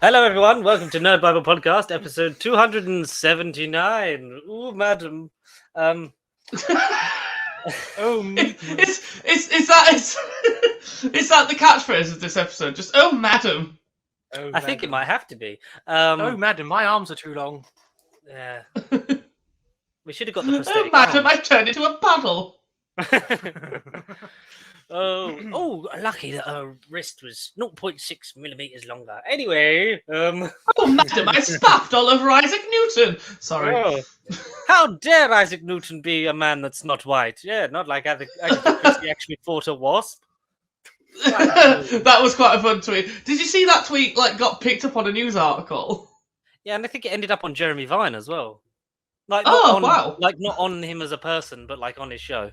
Hello, everyone. Welcome to Nerd Bible Podcast, episode 279. Ooh, madam. Oh, is that the catchphrase of this episode? Just madam. Oh, I think it might have to be. Oh, madam, my arms are too long. Yeah. We should have got the Oh, prosthetic madam, arms. I've turned into a paddle. Oh, lucky that her wrist was 0.6 millimeters longer. Anyway, Oh, madam, I spaffed all over Isaac Newton. Sorry. oh, how dare Isaac Newton be a man that's not white? Yeah, not like Agatha Christie actually fought a wasp. That was quite a fun tweet. Did you see that tweet? Got picked up on a news article. Yeah, and I think it ended up on Jeremy Vine as well. Like, Wow! Like, not on him as a person, but like on his show.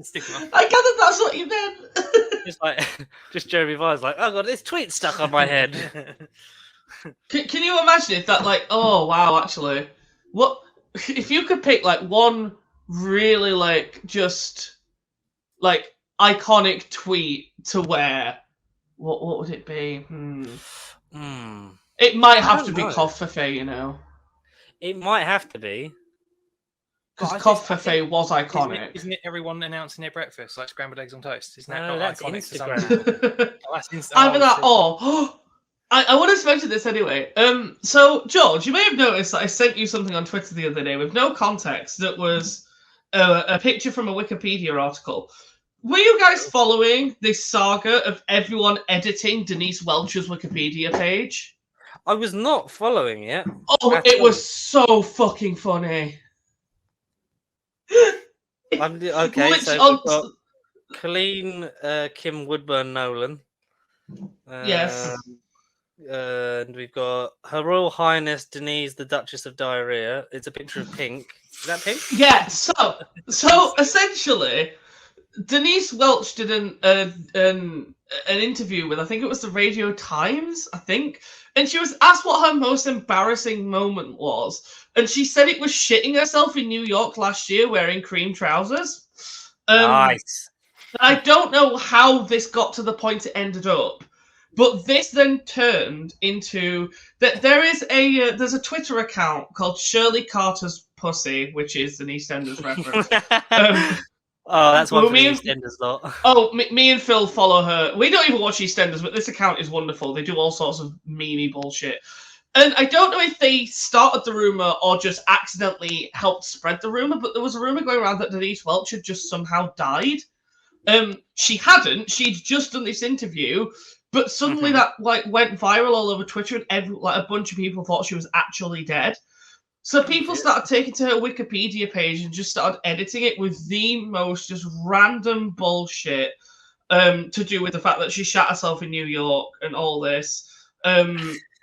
Stigma. I gathered that's what you meant. Just Jeremy Vine's like, oh god, this tweet stuck on my head. Can you imagine if that, oh wow, actually, what if you could pick one really just iconic tweet to wear? What would it be? It might have to be Coffee, you know. It might have to be. Because Coffee was iconic. Isn't it everyone announcing their breakfast, like scrambled eggs on toast? Isn't that No, not that's iconic Instagram. Either that or... I would have mentioned this anyway. So, George, you may have noticed that I sent you something on Twitter the other day with no context that was a picture from a Wikipedia article. Were you guys following this saga of everyone editing Denise Welch's Wikipedia page? I was not following it. Oh, it was so fucking funny. Okay, so we've got Colleen Kim Woodburn Nolan. Yes. And we've got Her Royal Highness Denise, the Duchess of Diarrhea. It's a picture of Pink. Is that Pink? Yeah, so essentially, Denise Welch did an interview with, I think it was the Radio Times, and she was asked what her most embarrassing moment was, and she said it was shitting herself in New York last year wearing cream trousers. Nice. I don't know how this got to the point it ended up, but this then turned into that there's a Twitter account called Shirley Carter's Pussy, which is an EastEnders reference. Oh, that's one for the EastEnders lot. Oh, me and Phil follow her. We don't even watch EastEnders, but this account is wonderful. They do all sorts of memey bullshit. And I don't know if they started the rumour or just accidentally helped spread the rumour, but there was a rumour going around that Denise Welch had just somehow died. She hadn't. She'd just done this interview, but suddenly that went viral all over Twitter, and a bunch of people thought she was actually dead. So people started taking to her Wikipedia page and just started editing it with the most just random bullshit to do with the fact that she shot herself in New York and all this.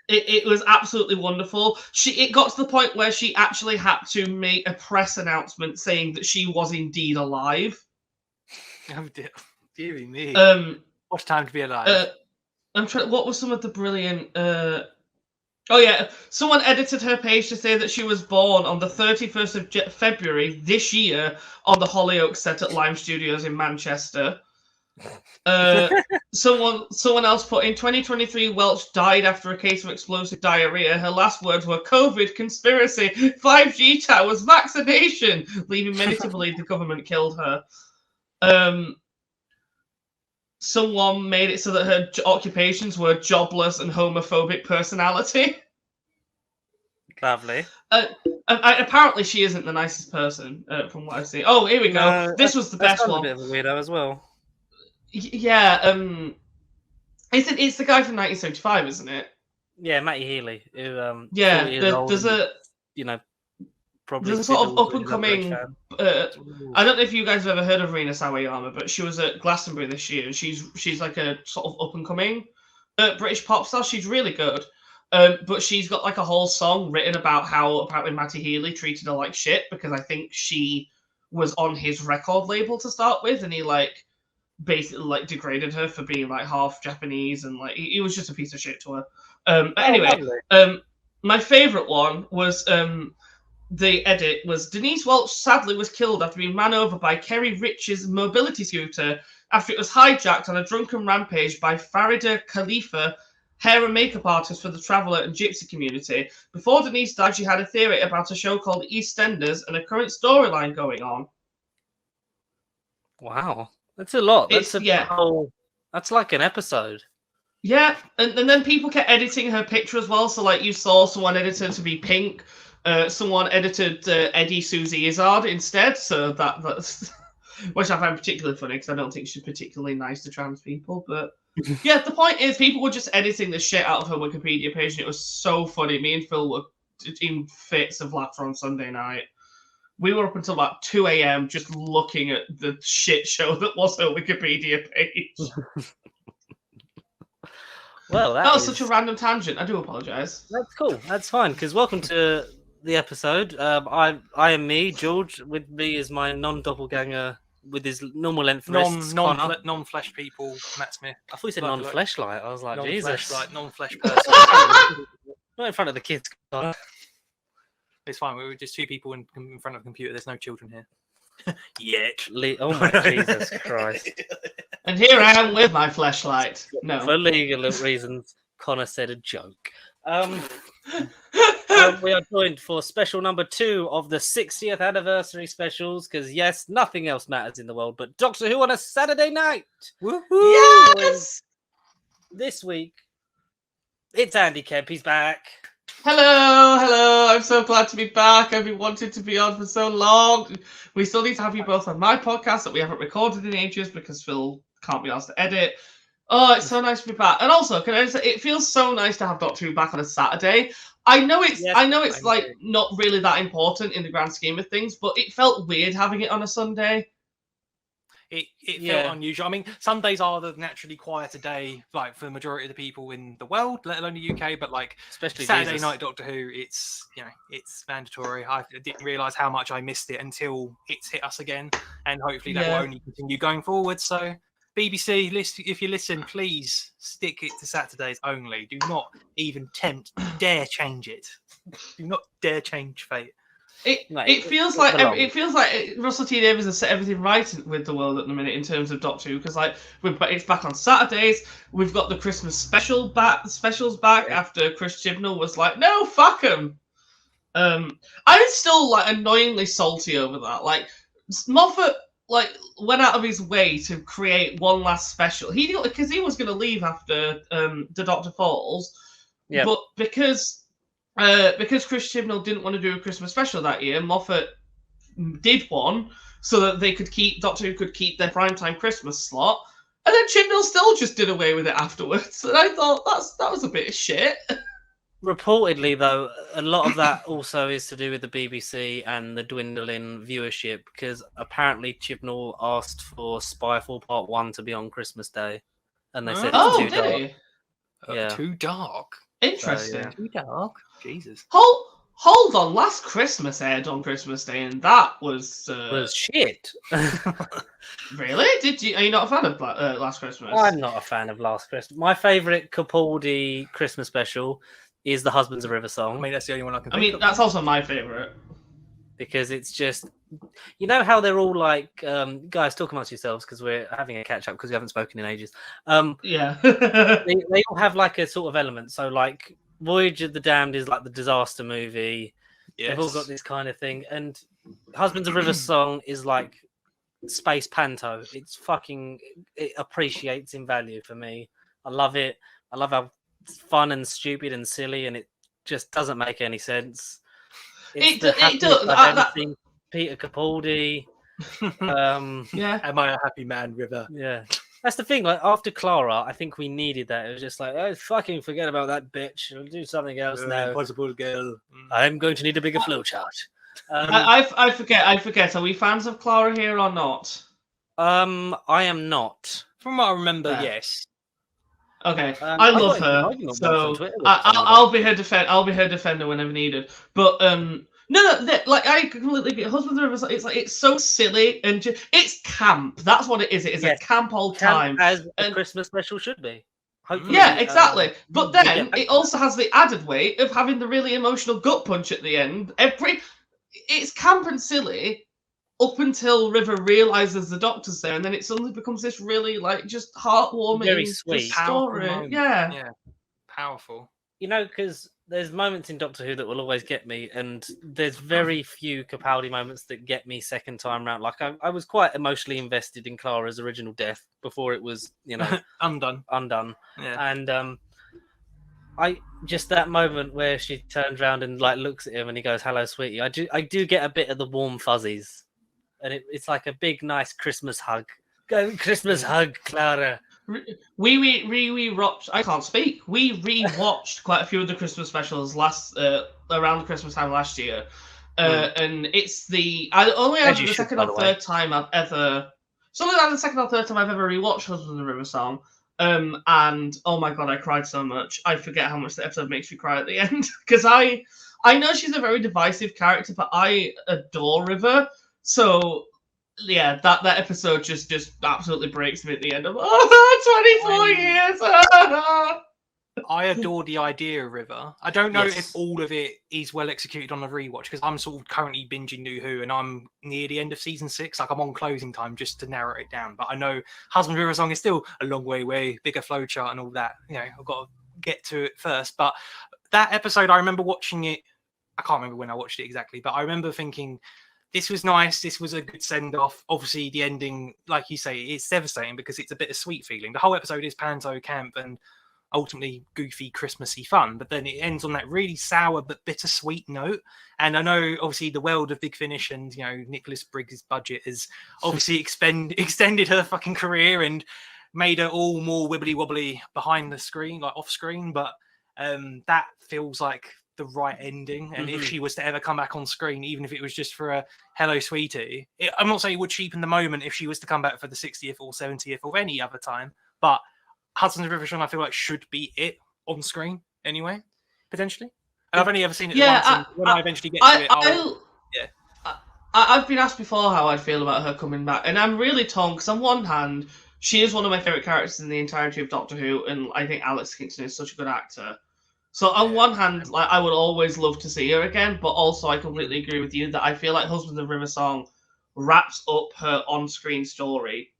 It was absolutely wonderful. It got to the point where she actually had to make a press announcement saying that she was indeed alive. Oh, dearie me. What a time to be alive. What was some of the brilliant... Oh, yeah. Someone edited her page to say that she was born on the 31st of February this year on the Hollyoaks set at Lime Studios in Manchester. Someone else put, in 2023, Welch died after a case of explosive diarrhea. Her last words were COVID, conspiracy, 5G towers, vaccination, leaving many to believe the government killed her. Someone made it so that her occupations were jobless and homophobic personality. Lovely. Apparently, she isn't the nicest person, from what I see. Oh, here we go. This was the best one. A bit of a weirdo as well. Yeah. It's the guy from 1975, isn't it? Yeah, Matty Healy. Who, yeah. There's a probably there's a sort of up and coming. I don't know if you guys have ever heard of Rina Sawayama, but she was at Glastonbury this year, and she's like a sort of up and coming British pop star. She's really good, but she's got like a whole song written about how apparently Matty Healy treated her like shit because I think she was on his record label to start with, and he basically degraded her for being half Japanese, and he was just a piece of shit to her. Anyway, my favorite one was. The edit was Denise Welch sadly was killed after being ran over by Kerry Rich's mobility scooter after it was hijacked on a drunken rampage by Farida Khalifa, hair and makeup artist for the Traveller and Gypsy community. Before Denise died, she had a theory about a show called EastEnders and a current storyline going on. Wow, that's a lot. That's that's like an episode. Yeah, and then people kept editing her picture as well. So, like, you saw someone edited to be pink. Someone edited Eddie Susie Izzard instead. So that's which I find particularly funny because I don't think she's particularly nice to trans people. But yeah, the point is people were just editing the shit out of her Wikipedia page, and it was so funny. Me and Phil were in fits of laughter on Sunday night. We were up until about 2 a.m. just looking at the shit show that was her Wikipedia page. Well, that was such a random tangent. I do apologise. That's cool. That's fine. Because welcome to the episode. I am me, George. With me is my non-doppelganger with his normal length wrists. Non-flesh people, Matt Smith. I thought you said non-fleshlight. I was like, Jesus. Non-flesh person. Not in front of the kids, Connor. It's fine. We were just two people in front of a computer. There's no children here. Yet. Oh my Jesus Christ. And here I am with my fleshlight. No. For legal reasons, Connor said a joke. We are joined for special number 2 of the 60th anniversary specials, because yes, nothing else matters in the world but Doctor Who on a Saturday night. Woohoo! Yes! This week, it's Andy Kemp. He's back. Hello. I'm so glad to be back. I've been wanting to be on for so long. We still need to have you both on my podcast that we haven't recorded in ages because Phil can't be asked to edit. Oh, it's so nice to be back. And also, can I just say, it feels so nice to have Doctor Who back on a Saturday. I know it's like not really that important in the grand scheme of things, but it felt weird having it on a Sunday. It felt unusual. I mean, Sundays are the naturally quieter day, like for the majority of the people in the world, let alone the UK. But like, especially Saturday night Doctor Who, it's mandatory. I didn't realise how much I missed it until it's hit us again, and hopefully that will only continue going forward. So, BBC, if you listen, please stick it to Saturdays only. Do not even dare change it. Do not dare change fate. It feels like Russell T Davies has set everything right with the world at the minute in terms of Doctor Who, because like it's back on Saturdays. We've got the Christmas specials back after Chris Chibnall was like, no, fuck him. I'm still like annoyingly salty over that. Like Moffat went out of his way to create one last special. Because he was going to leave after the Doctor Falls, but because Chris Chibnall didn't want to do a Christmas special that year, Moffat did one so that Doctor Who could keep their primetime Christmas slot, and then Chibnall still just did away with it afterwards. And I thought that was a bit of shit. Reportedly, though, a lot of that also is to do with the BBC and the dwindling viewership, because apparently Chibnall asked for Spyfall Part 1 to be on Christmas Day, and they said it's too dark. Too dark? Interesting. Too dark? Jesus. Hold on, Last Christmas aired on Christmas Day, and that was shit. Really? Are you not a fan of Last Christmas? I'm not a fan of Last Christmas. My favourite Capaldi Christmas special is the Husbands of River song. I mean, that's the only one I can think of. That's also my favourite. Because it's just, you know how they're all like, guys, talk amongst yourselves because we're having a catch up because we haven't spoken in ages. They all have like a sort of element. So like Voyage of the Damned is like the disaster movie. Yes. They've all got this kind of thing. And Husbands of River song is like space panto. It appreciates in value for me. I love it. I love how it's fun and stupid and silly, and it just doesn't make any sense. It does. Peter Capaldi. Am I a happy man, River? Yeah. That's the thing. Like after Clara, I think we needed that. It was just like, oh, fucking forget about that bitch. I'll do something else now. Impossible girl. I'm going to need a bigger flowchart. I forget. Are we fans of Clara here or not? I am not. From what I remember, yes. Okay, I love her, so I'll be her defender whenever needed. But I completely get Husbands of River. It's so silly and it's camp. That's what it is. It is a camp all time, as a Christmas special should be. Hopefully, exactly. But then it also has the added weight of having the really emotional gut punch at the end. It's camp and silly, up until River realizes the Doctor's there, and then it suddenly becomes this really like just heartwarming, very sweet story. Yeah, powerful. You know, because there's moments in Doctor Who that will always get me, and there's very few Capaldi moments that get me second time round. Like I was quite emotionally invested in Clara's original death before it was, undone. Yeah. And I just that moment where she turns around and like looks at him and he goes, "Hello, sweetie." I do get a bit of the warm fuzzies, and it's like a big, nice Christmas hug. Go Christmas hug, Clara. We rewatched. I can't speak. We rewatched quite a few of the Christmas specials around Christmas time last year, and it's I only had the second or third time I've ever rewatched Husband and River Song. And oh my god, I cried so much. I forget how much the episode makes me cry at the end because I know she's a very divisive character, but I adore River. So yeah, that episode just absolutely breaks me at the end of 24 years. I adore the idea of River. I don't know if all of it is well executed on the rewatch because I'm sort of currently binging New Who and I'm near the end of season 6. Like I'm on closing time just to narrow it down. But I know Husband River Song is still a long way, bigger flowchart and all that. I've got to get to it first. But that episode, I remember watching it. I can't remember when I watched it exactly, but I remember thinking, this was nice. This was a good send-off. Obviously, the ending, like you say, it's devastating because it's a bittersweet feeling. The whole episode is Panto Camp and ultimately goofy, Christmassy fun. But then it ends on that really sour but bittersweet note. And I know, obviously, the world of Big Finish and, Nicholas Briggs' budget has obviously extended her fucking career and made her all more wibbly-wobbly behind the screen, like off-screen. But that feels like the right ending, and if she was to ever come back on screen, even if it was just for a hello sweetie, I'm not saying it would cheapen the moment if she was to come back for the 60th or 70th or any other time, but Husband's River Song I feel like should be it on screen anyway, potentially. And I've only ever seen it once, and when I eventually get to it, I've been asked before how I feel about her coming back, and I'm really torn because on one hand she is one of my favourite characters in the entirety of Doctor Who, and I think Alex Kingston is such a good actor. So on one hand, like I would always love to see her again, but also I completely agree with you that I feel like Husband of River Song wraps up her on-screen story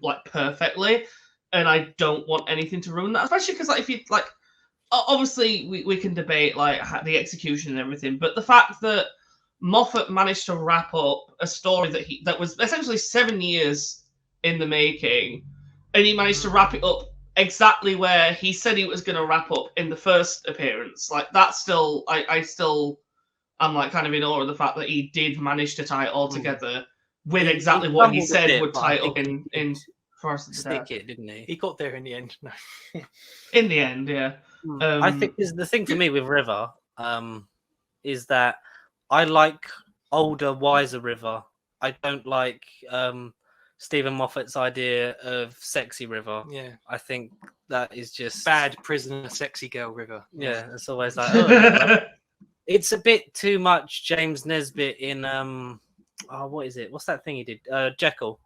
like perfectly, and I don't want anything to ruin that. Especially because like if you like, obviously we can debate like the execution and everything, but the fact that Moffat managed to wrap up a story that was essentially 7 years in the making, and he managed to wrap it up exactly where he said he was going to wrap up in the first appearance. Like that's still, I still am like kind of in awe of the fact that he did manage to tie it all together with exactly what he said would tie it up in Forest of the Dead. Stick it, didn't he? He got there in the end. No. In the end, yeah. I think the thing for me with River is that I like older, wiser River. I don't like Stephen Moffat's idea of sexy River. Yeah. I think that is just bad prisoner, sexy girl River. Yeah, it's always like it's a bit too much James Nesbitt in what is it? What's that thing he did? Jekyll.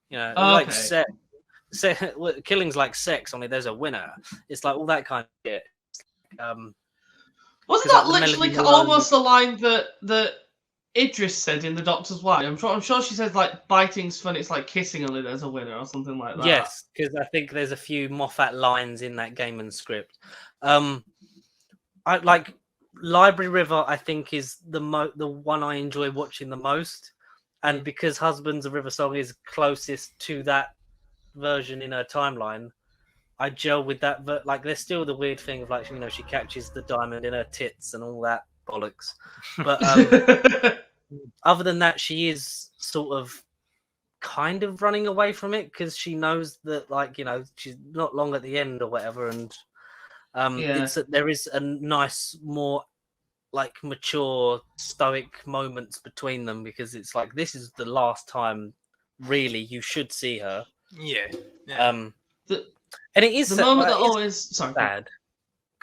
Like sex. Killing's like sex, only there's a winner. It's like all that kind of shit. Wasn't that literally almost the line that Idris said in The Doctor's Wife? I'm sure she says like biting's fun, it's like kissing only there's a winner or something like that. Yes, because I think there's a few Moffat lines in that Gaiman script. I like Library River. I think is the one I enjoy watching the most, and because Husbands of River Song is closest to that version in her timeline, I gel with that. But like, there's still the weird thing of like she catches the diamond in her tits and all that bollocks. But other than that, she is sort of kind of running away from it because she knows that she's not long at the end or whatever, and there is a nice, more like mature, stoic moments between them because it's like this is the last time really you should see her. And it is the moment that always sad.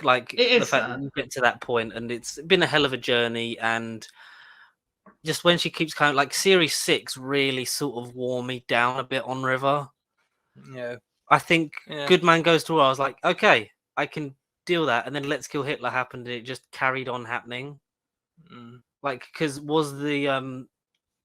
Like the fact that you get to that point, and it's been a hell of a journey, and just when she keeps kind of like series 6 really sort of wore me down a bit on River. Yeah, I think Good Man Goes to War. I was like, okay, I can deal that, and then Let's Kill Hitler happened, and it just carried on happening. Like, because was the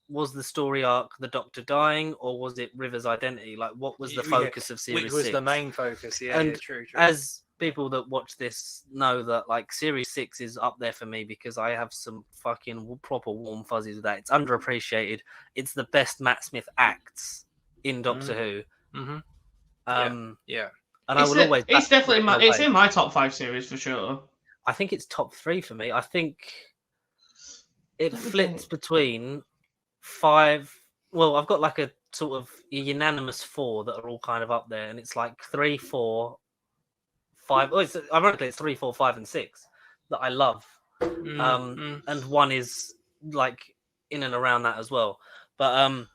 was the story arc the Doctor dying, or was it River's identity? Like, what was the focus of series 6? Which was the main focus? Yeah, and true. As people that watch this know that, like, series 6 is up there for me because I have some fucking proper warm fuzzies with that. It's underappreciated. It's the best Matt Smith acts in Doctor Who. Mm-hmm. Yeah. And it's definitely it's in my top 5 series for sure. I think it's top 3 for me. I think it flips between 5. Well, I've got like a sort of unanimous 4 that are all kind of up there, and it's like 3, 4, 5. Oh, ironically, it's 3, 4, 5, and 6 that I love. And 1 is like in and around that as well. But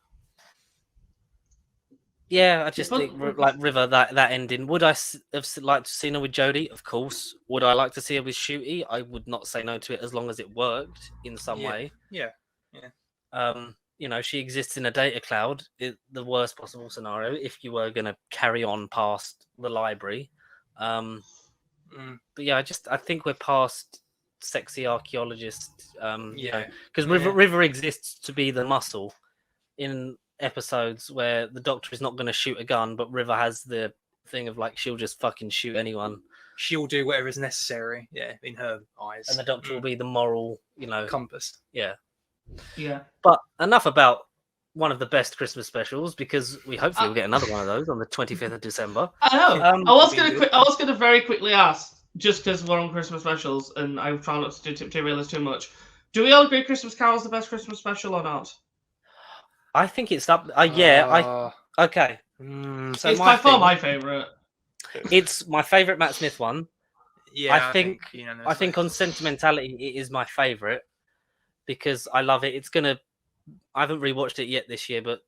yeah, I just think like River, that ending. Would I have liked to see her with Jodie? Of course. Would I like to see her with Shooty? I would not say no to it as long as it worked in some way. Yeah. You know, she exists in a data cloud. The worst possible scenario if you were going to carry on past the library. But yeah, I think we're past sexy archaeologist. Because River exists to be the muscle in episodes where the Doctor is not going to shoot a gun, but River has the thing of like she'll just fucking shoot anyone. She'll do whatever is necessary. Yeah, in her eyes. And the Doctor will be the moral, compass. Yeah. Yeah. But enough about one of the best Christmas specials, because we hopefully will get another one of those on the 25th of December. I know. I was gonna very quickly ask, just because we're on Christmas specials, and I try not to do derail too much. Do we all agree Christmas Carol is the best Christmas special or not? I think it's up. Okay. So it's by far my favorite. It's my favorite Matt Smith one. Yeah, I think on sentimentality, it is my favorite because I love it. I haven't rewatched it yet this year, but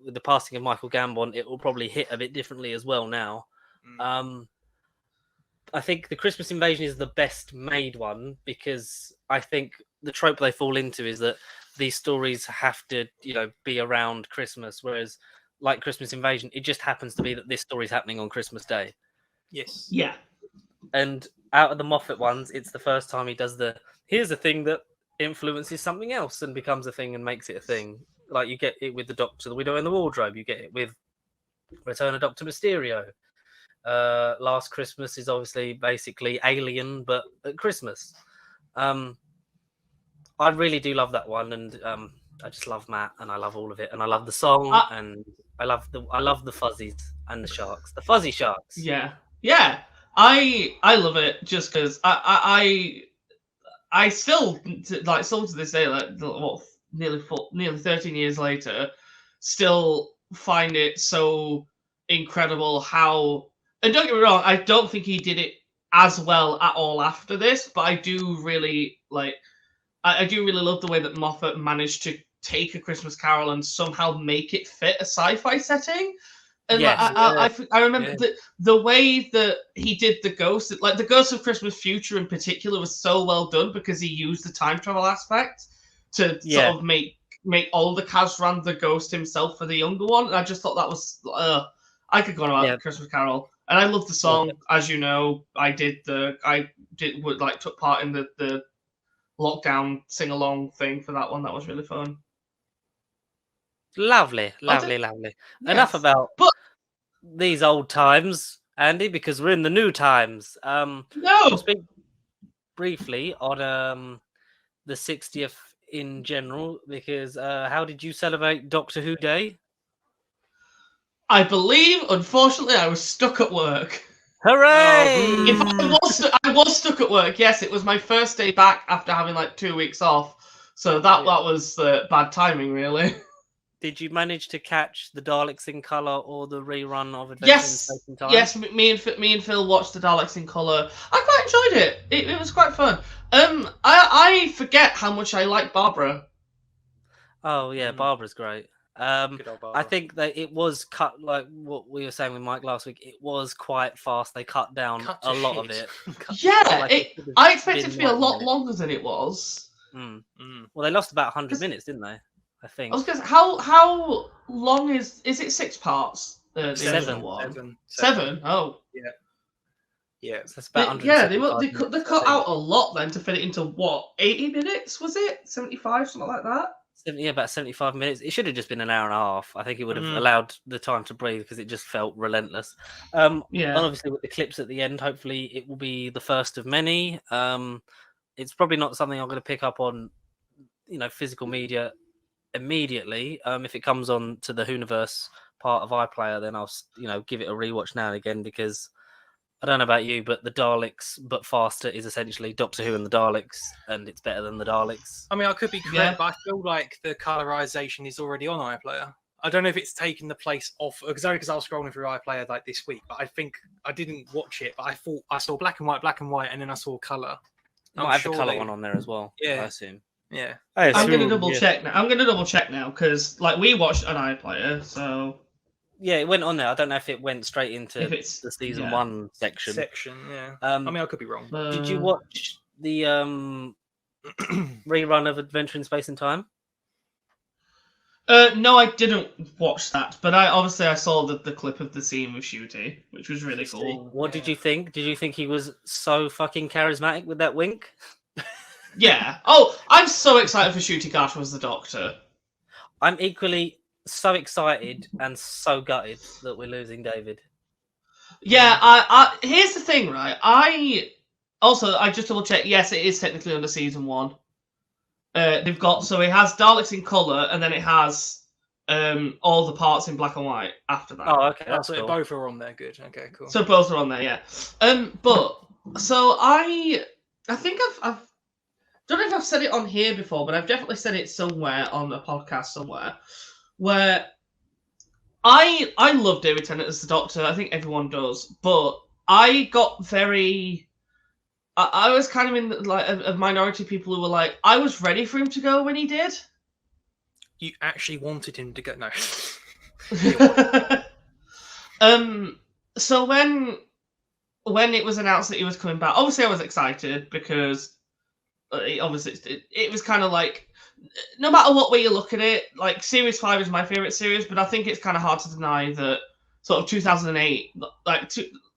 with the passing of Michael Gambon, it will probably hit a bit differently as well now. I think the Christmas Invasion is the best made one because I think the trope they fall into is that these stories have to, be around Christmas, whereas like Christmas Invasion, it just happens to be that this story is happening on Christmas Day. Yes. Yeah. And out of the Moffat ones, it's the first time he does here's a thing that influences something else and becomes a thing and makes it a thing. Like you get it with the Doctor, the Widow in the Wardrobe. You get it with Return of Dr. Mysterio. Last Christmas is obviously basically Alien, but at Christmas. I really do love that one, and I just love Matt, and I love all of it, and I love the song, and I love the fuzzies and the sharks, the fuzzy sharks. Yeah. I love it just because I still to this day, like nearly 13 years later, still find it so incredible how. And don't get me wrong, I don't think he did it as well at all after this, but I do really like. I do really love the way that Moffat managed to take A Christmas Carol and somehow make it fit a sci-fi setting. And yes, I remember the way that he did the Ghost, like the Ghost of Christmas Future in particular, was so well done because he used the time travel aspect to sort of make older Kazran the Ghost himself for the younger one. And I just thought that was I could go on about Christmas Carol, and I love the song. As you know, I took part in the lockdown sing-along thing for that one. That was really fun. Lovely. Yes. Enough about these old times, Andy, because we're in the new times. We'll speak briefly on the 60th in general, because how did you celebrate Doctor Who Day? I believe, unfortunately, I was stuck at work. Hooray! I was stuck at work. Yes, it was my first day back after having like 2 weeks off. So that was bad timing, really. Did you manage to catch the Daleks in Colour or the rerun of Adventure in Space and Time? Yes, me and Phil watched the Daleks in Colour. I quite enjoyed it. It was quite fun. I forget how much I like Barbara. Oh yeah, Barbara's great. I think that it was cut, like what we were saying with Mike last week. It was quite fast. They cut down a lot of it. I expected it to be a lot longer than it was. Well, they lost about 100 minutes, didn't they? I think. I was going to say, how long is it? 6 parts? Seven. 7? Oh. Yeah. So that's about they cut out a lot then to fit it into what? 80 minutes? Was it 75? Something like that. about 75 minutes. It should have just been an hour and a half. I think it would have allowed the time to breathe because it just felt relentless. And obviously with the clips at the end, hopefully it will be the first of many. It's probably not something I'm going to pick up on, physical media immediately. If it comes on to the Hooniverse part of iPlayer, then I'll, give it a rewatch now and again because I don't know about you, but the Daleks, but faster, is essentially Doctor Who and the Daleks, and it's better than the Daleks. I mean, I could be correct, but I feel like the colorization is already on iPlayer. I don't know if it's taken the place off, because I was scrolling through iPlayer like this week, but I think I didn't watch it, but I thought I saw black and white, and then I saw color. I might have the color one on there as well. Yeah, I assume. Yeah, I'm going to double check now. I'm going to double check now because, we watched an iPlayer, so. Yeah, it went on there. I don't know if it went straight into the season 1 section. Yeah. I mean, I could be wrong. Did you watch the rerun of Adventure in Space and Time? No, I didn't watch that, but I saw the clip of the scene with Shooty, which was really cool. What did you think? Did you think he was so fucking charismatic with that wink? Yeah. Oh, I'm so excited for Shooty Garter as the Doctor. I'm equally so excited and so gutted that we're losing David. Yeah, I here's the thing, right? I just double checked. Yes, it is technically under season 1. They've got it has Daleks in colour, and then it has all the parts in black and white after that. Oh, okay, that's so cool. Both are on there. Good. Okay, cool. So both are on there, yeah. But so I think I've don't know if I've said it on here before, but I've definitely said it somewhere on a podcast somewhere. Where I love David Tennant as the Doctor. I think everyone does, but I got very. I was kind of in a minority of people who were like, I was ready for him to go when he did. You actually wanted him to go? No. So when it was announced that he was coming back, obviously I was excited because it was kind of like. No matter what way you look at it, Series 5 is my favourite series, but I think it's kind of hard to deny that sort of 2008,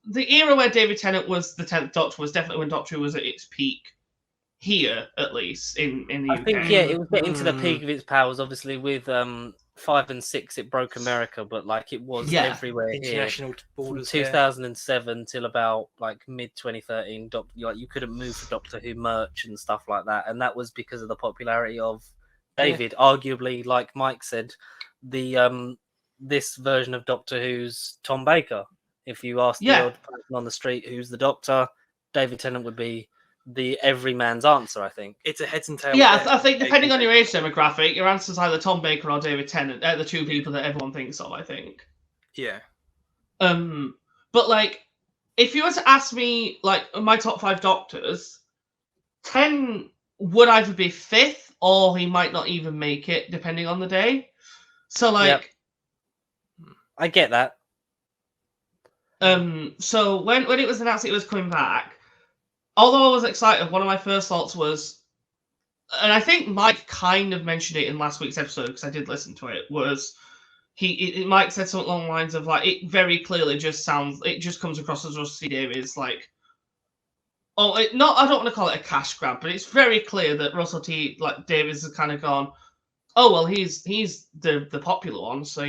the era where David Tennant was the 10th Doctor was definitely when Doctor Who was at its peak, here at least, in the UK. I think, it was getting to the peak of its powers, obviously, with 5 and 6, it broke America, but it was everywhere international here. borders. From 2007 till about mid-2013, you couldn't move for Doctor Who merch and stuff like that, and that was because of the popularity of David. Arguably, like Mike said, the this version of Doctor Who's Tom Baker. If you ask the old person on the street who's the Doctor, David Tennant would be the everyman's answer, I think. It's a heads and tails. Yeah, I think depending on your age demographic, your answer's either Tom Baker or David Tennant. They're the two people that everyone thinks of, I think. Yeah. But if you were to ask me my top 5 Doctors, 10 would either be 5th or he might not even make it, depending on the day. So I get that. So when it was announced it was coming back, although I was excited, one of my first thoughts was, and I think Mike kind of mentioned it in last week's episode because I did listen to it, was Mike said something along the lines of it very clearly it just comes across as Rusty Davies I don't want to call it a cash grab, but it's very clear that Russell T Davies has kind of gone, oh well, he's the popular one, so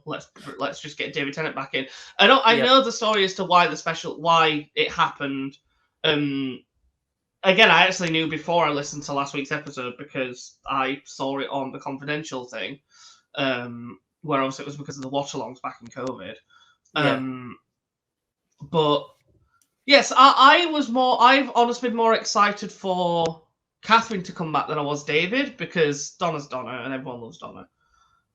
let's just get David Tennant back in. I know the story as to why it happened. Again, I actually knew before I listened to last week's episode because I saw it on the Confidential thing, where obviously it was because of the watch-alongs back in COVID. But yes, I've honestly been more excited for Catherine to come back than I was David, because Donna's Donna and everyone loves Donna.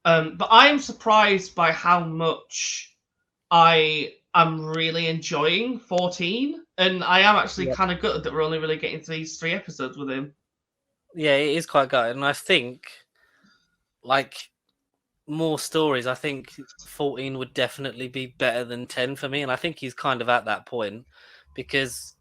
But I am surprised by how much I am really enjoying 14, and I am actually kind of gutted that we're only really getting to these 3 episodes with him. Yeah, it is quite gutted, and I think more stories. I think 14 would definitely be better than 10 for me, and I think he's kind of at that point because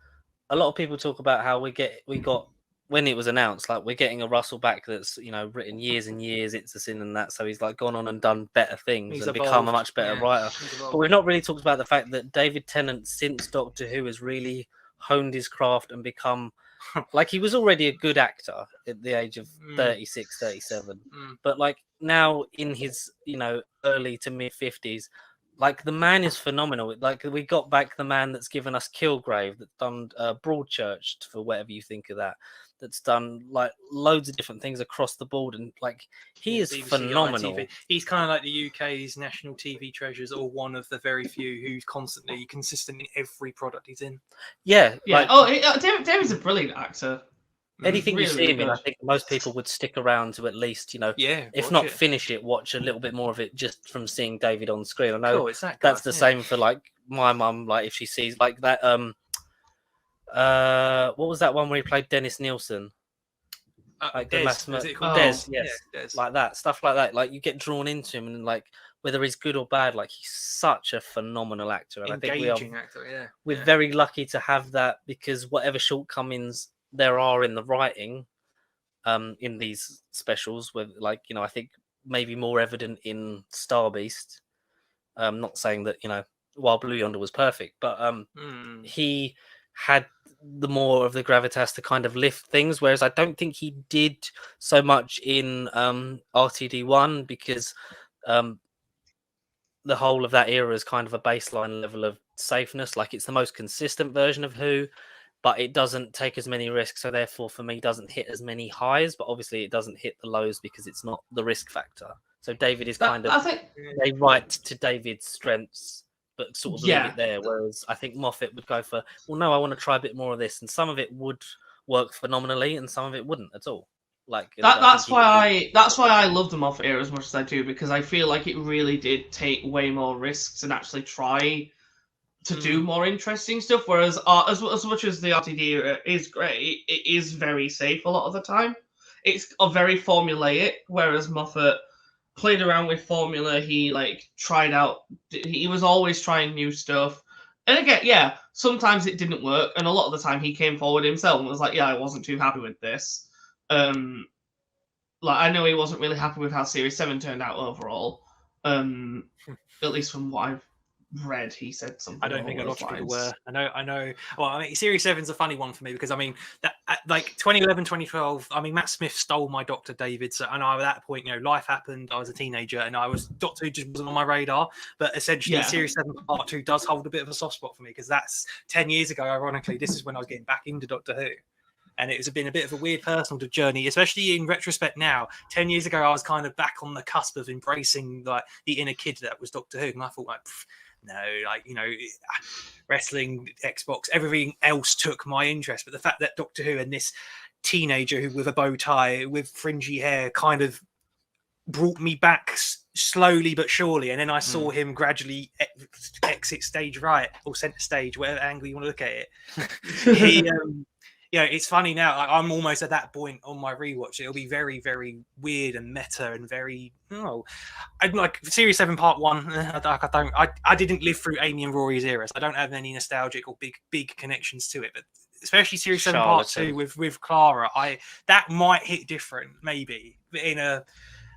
a lot of people talk about how we got. When it was announced, we're getting a Russell back that's written years and years, It's a Sin and that, so he's gone on and done better things and become a much better writer. But we've not really talked about the fact that David Tennant, since Doctor Who, has really honed his craft and become Like, he was already a good actor at the age of 36, 37. But, like, now in his, early to mid-50s, like, the man is phenomenal. Like, we got back the man that's given us Kilgrave, that's done Broadchurch, for whatever you think of that, that's done, like, loads of different things across the board. And, like, he is BBC, phenomenal. ITV. He's kind of like the UK's national TV treasures, or one of the very few who's consistent in every product he's in. Yeah. Yeah. David's a brilliant actor. Anything really, you see him in, I think most people would stick around to at least, if not finish it, watch a little bit more of it just from seeing David on screen. I know that's the same for, like, my mum. Like, if she sees, like, that, what was that one where he played Dennis Nielsen? Like Des, is it called? Des, yes. Des. Like that, stuff like that. Like, you get drawn into him, and, like, whether he's good or bad, like, he's such a phenomenal actor. And engaging actor, we're very lucky to have that, because whatever shortcomings there are in the writing, in these specials, where, like, I think maybe more evident in Star Beast. Not saying that Wild Blue Yonder was perfect, but he had the more of the gravitas to kind of lift things, whereas I don't think he did so much in RTD1, because the whole of that era is kind of a baseline level of safeness. Like, it's the most consistent version of Who, but it doesn't take as many risks, so therefore for me doesn't hit as many highs, but obviously it doesn't hit the lows because it's not the risk factor. So David is they write to David's strengths, but sort of leave it there. Whereas I think Moffat would go for, well, no, I want to try a bit more of this, and some of it would work phenomenally, and some of it wouldn't at all. Like that's why I love the Moffat era as much as I do, because I feel like it really did take way more risks and actually try to do more interesting stuff. Whereas as much as the RTD era is great, it is very safe a lot of the time. It's very formulaic, whereas Moffat played around with formula. He tried out. He was always trying new stuff. And again, sometimes it didn't work, and a lot of the time he came forward himself and was like, "Yeah, I wasn't too happy with this." I know he wasn't really happy with how Series 7 turned out overall. At least from what I've read, he said something. I don't think a lot of people were. I know. Well, I mean, Series 7's a funny one for me, because I mean, that like 2011, 2012. I mean, Matt Smith stole my Dr. David, so, and at that point, life happened. I was a teenager, and Doctor Who just wasn't on my radar. But essentially, Series 7 Part 2 does hold a bit of a soft spot for me, because that's 10 years ago. Ironically, this is when I was getting back into Doctor Who. And it has been a bit of a weird personal journey, especially in retrospect now. 10 years ago, I was kind of back on the cusp of embracing the inner kid that was Doctor Who. And I thought, wrestling, Xbox, everything else took my interest. But the fact that Doctor Who and this teenager who with a bow tie, with fringy hair, kind of brought me back slowly but surely. And then I saw him gradually exit stage right, or center stage, whatever angle you want to look at it. It's funny now. Like, I'm almost at that point on my rewatch. It'll be very, very weird and meta and very. I'd like Series 7 Part 1. I didn't live through Amy and Rory's era, so I don't have any nostalgic or big connections to it. But especially Series 7 Part 2 with Clara, that might hit different, maybe in a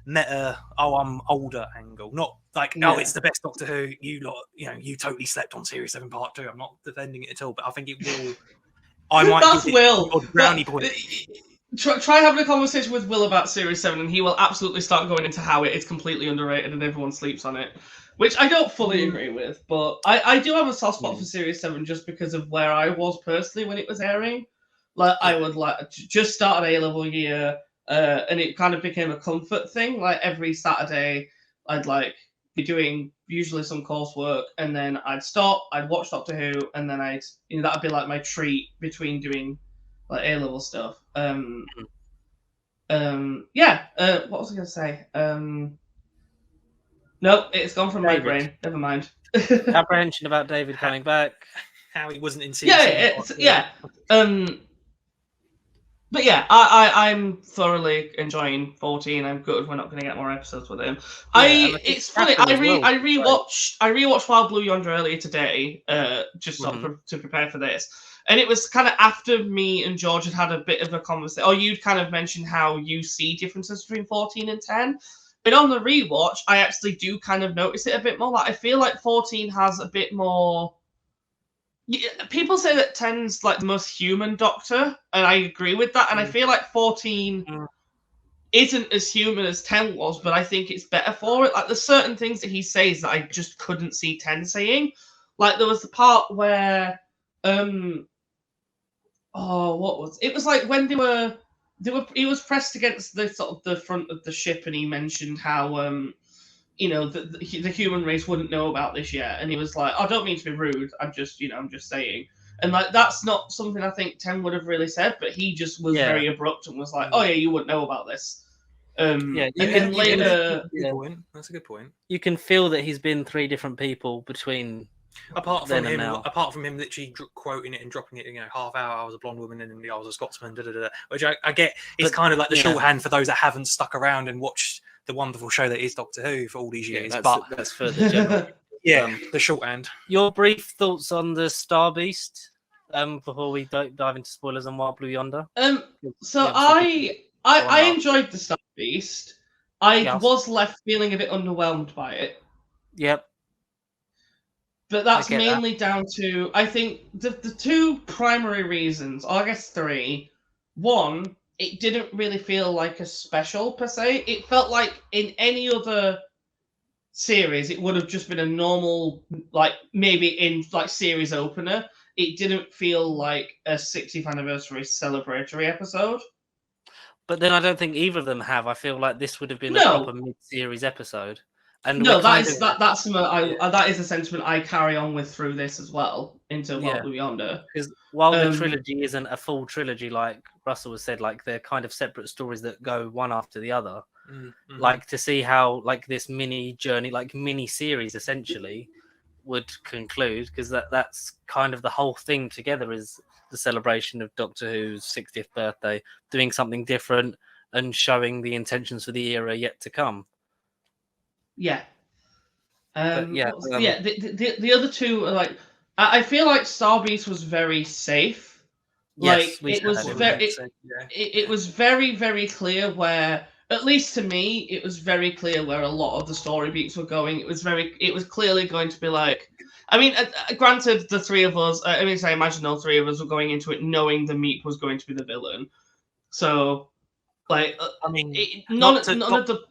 meta. Oh, I'm older angle, not like it's the best Doctor Who. You lot, you totally slept on Series 7 Part 2. I'm not defending it at all, but I think it will. I might. That's Will. Brownie point. Try having a conversation with Will about Series 7, and he will absolutely start going into how it is completely underrated and everyone sleeps on it, which I don't fully agree with. But I do have a soft spot for Series 7 just because of where I was personally when it was airing. Like, I would just started A-level year, and it kind of became a comfort thing. Like, every Saturday, I'd be doing usually some coursework, and then I'd stop, I'd watch Doctor Who, and then that'd be like my treat between doing like A-level stuff. What was I gonna say? Nope, it's gone from my brain. Never mind. Apprehension about David coming back. How he wasn't in season. But yeah, I'm thoroughly enjoying 14. I'm gutted we're not going to get more episodes with him. It's funny. I rewatched Wild Blue Yonder earlier today, just sort of to prepare for this, and it was kind of after me and George had a bit of a conversation. Or you'd kind of mentioned how you see differences between 14 and 10. But on the rewatch, I actually do kind of notice it a bit more. Like, I feel like 14 has a bit more people say that 10's like the most human Doctor, and I agree with that. And I feel like 14 isn't as human as 10 was, but I think it's better for it. Like, there's certain things that he says that I just couldn't see 10 saying. Like, there was the part where, what was it? Was like when he was pressed against the sort of the front of the ship, and he mentioned how, the human race wouldn't know about this yet, and he was like, I don't mean to be rude, I'm just saying. And like, that's not something I think 10 would have really said, but he just was very abrupt and was like, oh yeah, you wouldn't know about this. And then later, that's a good point. You can feel that he's been 3 different people between. Apart from him literally quoting it and dropping it, half hour I was a blonde woman and I was a Scotsman, which I get is kind of like the shorthand for those that haven't stuck around and watched the wonderful show that is Doctor Who for all these years. That's for the general. The shorthand. Your brief thoughts on the Star Beast before we dive into spoilers on Wild Blue Yonder? So I enjoyed the Star Beast. I was left feeling a bit underwhelmed by it. Yep. But that's mainly down to, I think, the 2 primary reasons, or I guess 3. 1, it didn't really feel like a special per se. It felt like in any other series, it would have just been a normal, like maybe in like series opener. It didn't feel like a 60th anniversary celebratory episode. But then I don't think either of them have. I feel like this would have been a proper mid-series episode. And that is a sentiment I carry on with through this as well into Wild Blue Yonder. Because while the trilogy isn't a full trilogy, like Russell has said, like they're kind of separate stories that go one after the other. Mm-hmm. Like to see how like this mini journey, like mini series essentially, would conclude, because that's kind of the whole thing together is the celebration of Doctor Who's 60th birthday, doing something different and showing the intentions for the era yet to come. Yeah. The other 2 are like, I feel like Star Beast was very safe. Yes, like it was very, very clear where, at least to me, it was very clear where a lot of the story beats were going. It was clearly going to be like, I mean, granted, the 3 of us, I imagine all 3 of us were going into it knowing the Meep was going to be the villain. So, like, none of the.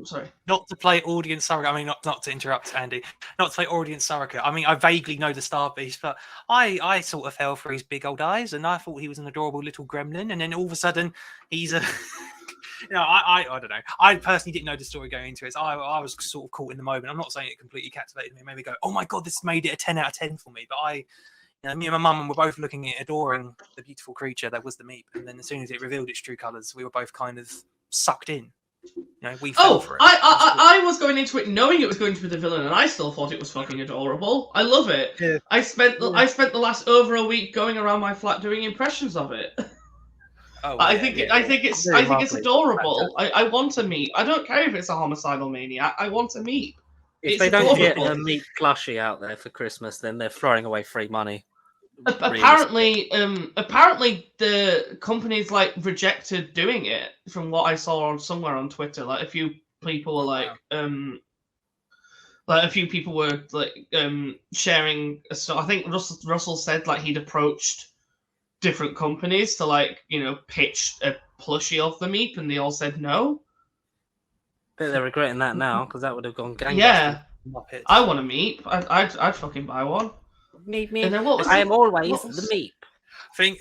Sorry. Not to play audience surrogate. I mean, not to interrupt, Andy. Not to play audience surrogate. I mean, I vaguely know the Star Beast, but I sort of fell for his big old eyes, and I thought he was an adorable little gremlin, and then all of a sudden, he's a. I don't know. I personally didn't know the story going into it. So I was sort of caught in the moment. I'm not saying it completely captivated me. It made me go, oh my god, this made it a 10 out of 10 for me. But me and my mum were both looking at it, adoring the beautiful creature that was the Meep, and then as soon as it revealed its true colours, we were both kind of sucked in. We fell for it. I was going into it knowing it was going to be the villain, and I still thought it was fucking adorable. I love it. Yeah. I spent the last over a week going around my flat doing impressions of it. I think it's adorable. I want a Meep. I don't care if it's a homicidal maniac. I want a Meep. If they don't get a Meep plushie out there for Christmas, then they're throwing away free money. Apparently, the company's like rejected doing it. From what I saw somewhere on Twitter, like a few people were sharing a story. I think Russell said like he'd approached different companies to pitch a plushie of the Meep, and they all said no. Bet they're regretting that now, because that would have gone gangbusters. Yeah, I want a Meep. I'd fucking buy one. Meep. I am always the Meep.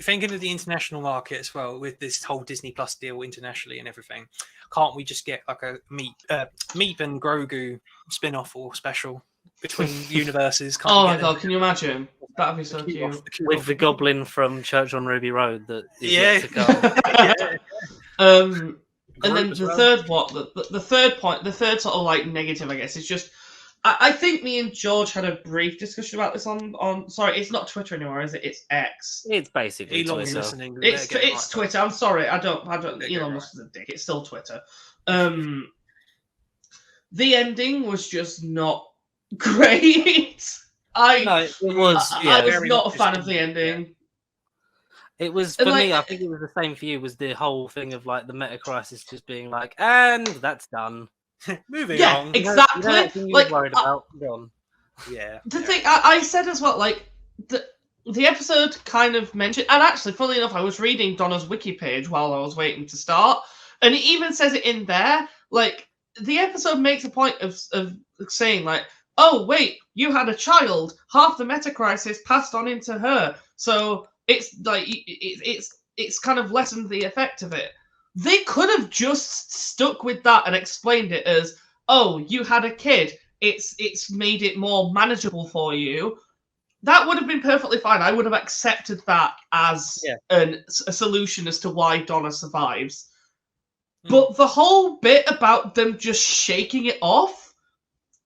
Thinking of the international market as well, with this whole Disney Plus deal internationally and everything, can't we just get like a Meep and Grogu spin-off or special between universes? Oh my god, can you imagine? That'd be so cute. With the goblin from Church on Ruby Road that is yet to come. And then the third sort of like negative, I guess, is just I think me and George had a brief discussion about this on sorry, it's not Twitter anymore, is it? It's X. It's basically Twitter. It's Twitter. I'm sorry, I don't Elon Musk is a dick. It's still Twitter. The ending was just not great. I was not a fan of the ending. It was for me. I think it was the same for you. Was the whole thing of like the meta crisis just being like, and that's done. Moving on. Exactly. You know, like worried about gone. Yeah. The thing I said as well, like the episode kind of mentioned, and actually, funnily enough, I was reading Donna's wiki page while I was waiting to start, and it even says it in there. Like, the episode makes a point of saying, like, oh, wait, you had a child. Half the meta crisis passed on into her. So it's like, it's kind of lessened the effect of it. They could have just stuck with that and explained it as, oh, you had a kid. It's made it more manageable for you. That would have been perfectly fine. I would have accepted that as a solution as to why Donna survives. But the whole bit about them just shaking it off,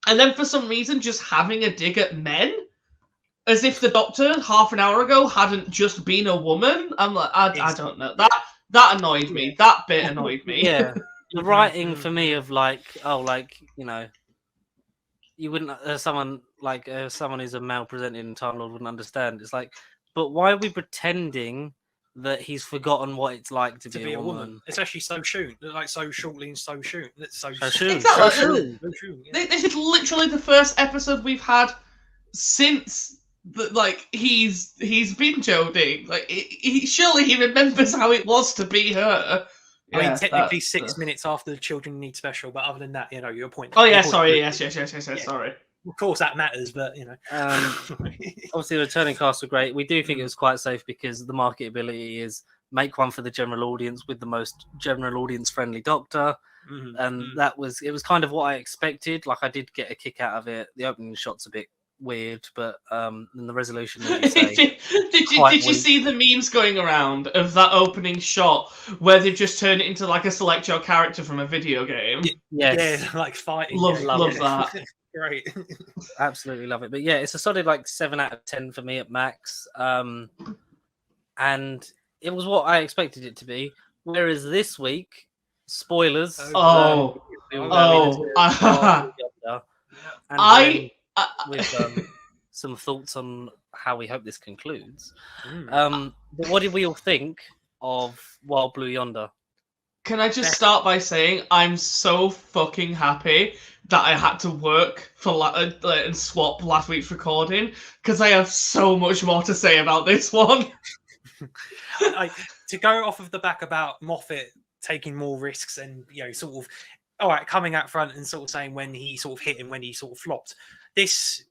and then for some reason just having a dig at men, as if the Doctor half an hour ago hadn't just been a woman. I'm like, I don't know. That annoyed me. That bit annoyed me. Yeah, the writing for me of like, oh, like, you know, you wouldn't someone who's a male presented in Time Lord wouldn't understand. It's like, but why are we pretending that he's forgotten what it's like to be a woman? It's actually so soon, like so shortly and so soon. So soon. Exactly. So soon. This is literally the first episode we've had since he's been Jodie. Like, surely he remembers how it was to be her. I mean, technically 6 minutes after the Children Need Special, but other than that, you know, your point. Oh yeah, sorry, yes, sorry. Of course, that matters, but you know, obviously the returning cast were great. We do think it was quite safe because the marketability is make one for the general audience with the most general audience friendly Doctor, and it was kind of what I expected. Like, I did get a kick out of it. The opening shot's a bit weird, but then the resolution. Did you see the memes going around of that opening shot where they've just turned it into like a select your character from a video game? Yes. Yeah, like fighting. Love that. Great. Absolutely love it. But yeah, it's a solid like 7 out of 10 for me at max. And it was what I expected it to be. Whereas this week, spoilers. With some thoughts on how we hope this concludes. But what did we all think of Wild Blue Yonder? Can I just start by saying I'm so fucking happy that I had to work for and swap last week's recording because I have so much more to say about this one. To go off of the back about Moffat taking more risks and, you know, sort of, all right, coming out front and sort of saying when he sort of hit and when he sort of flopped. This,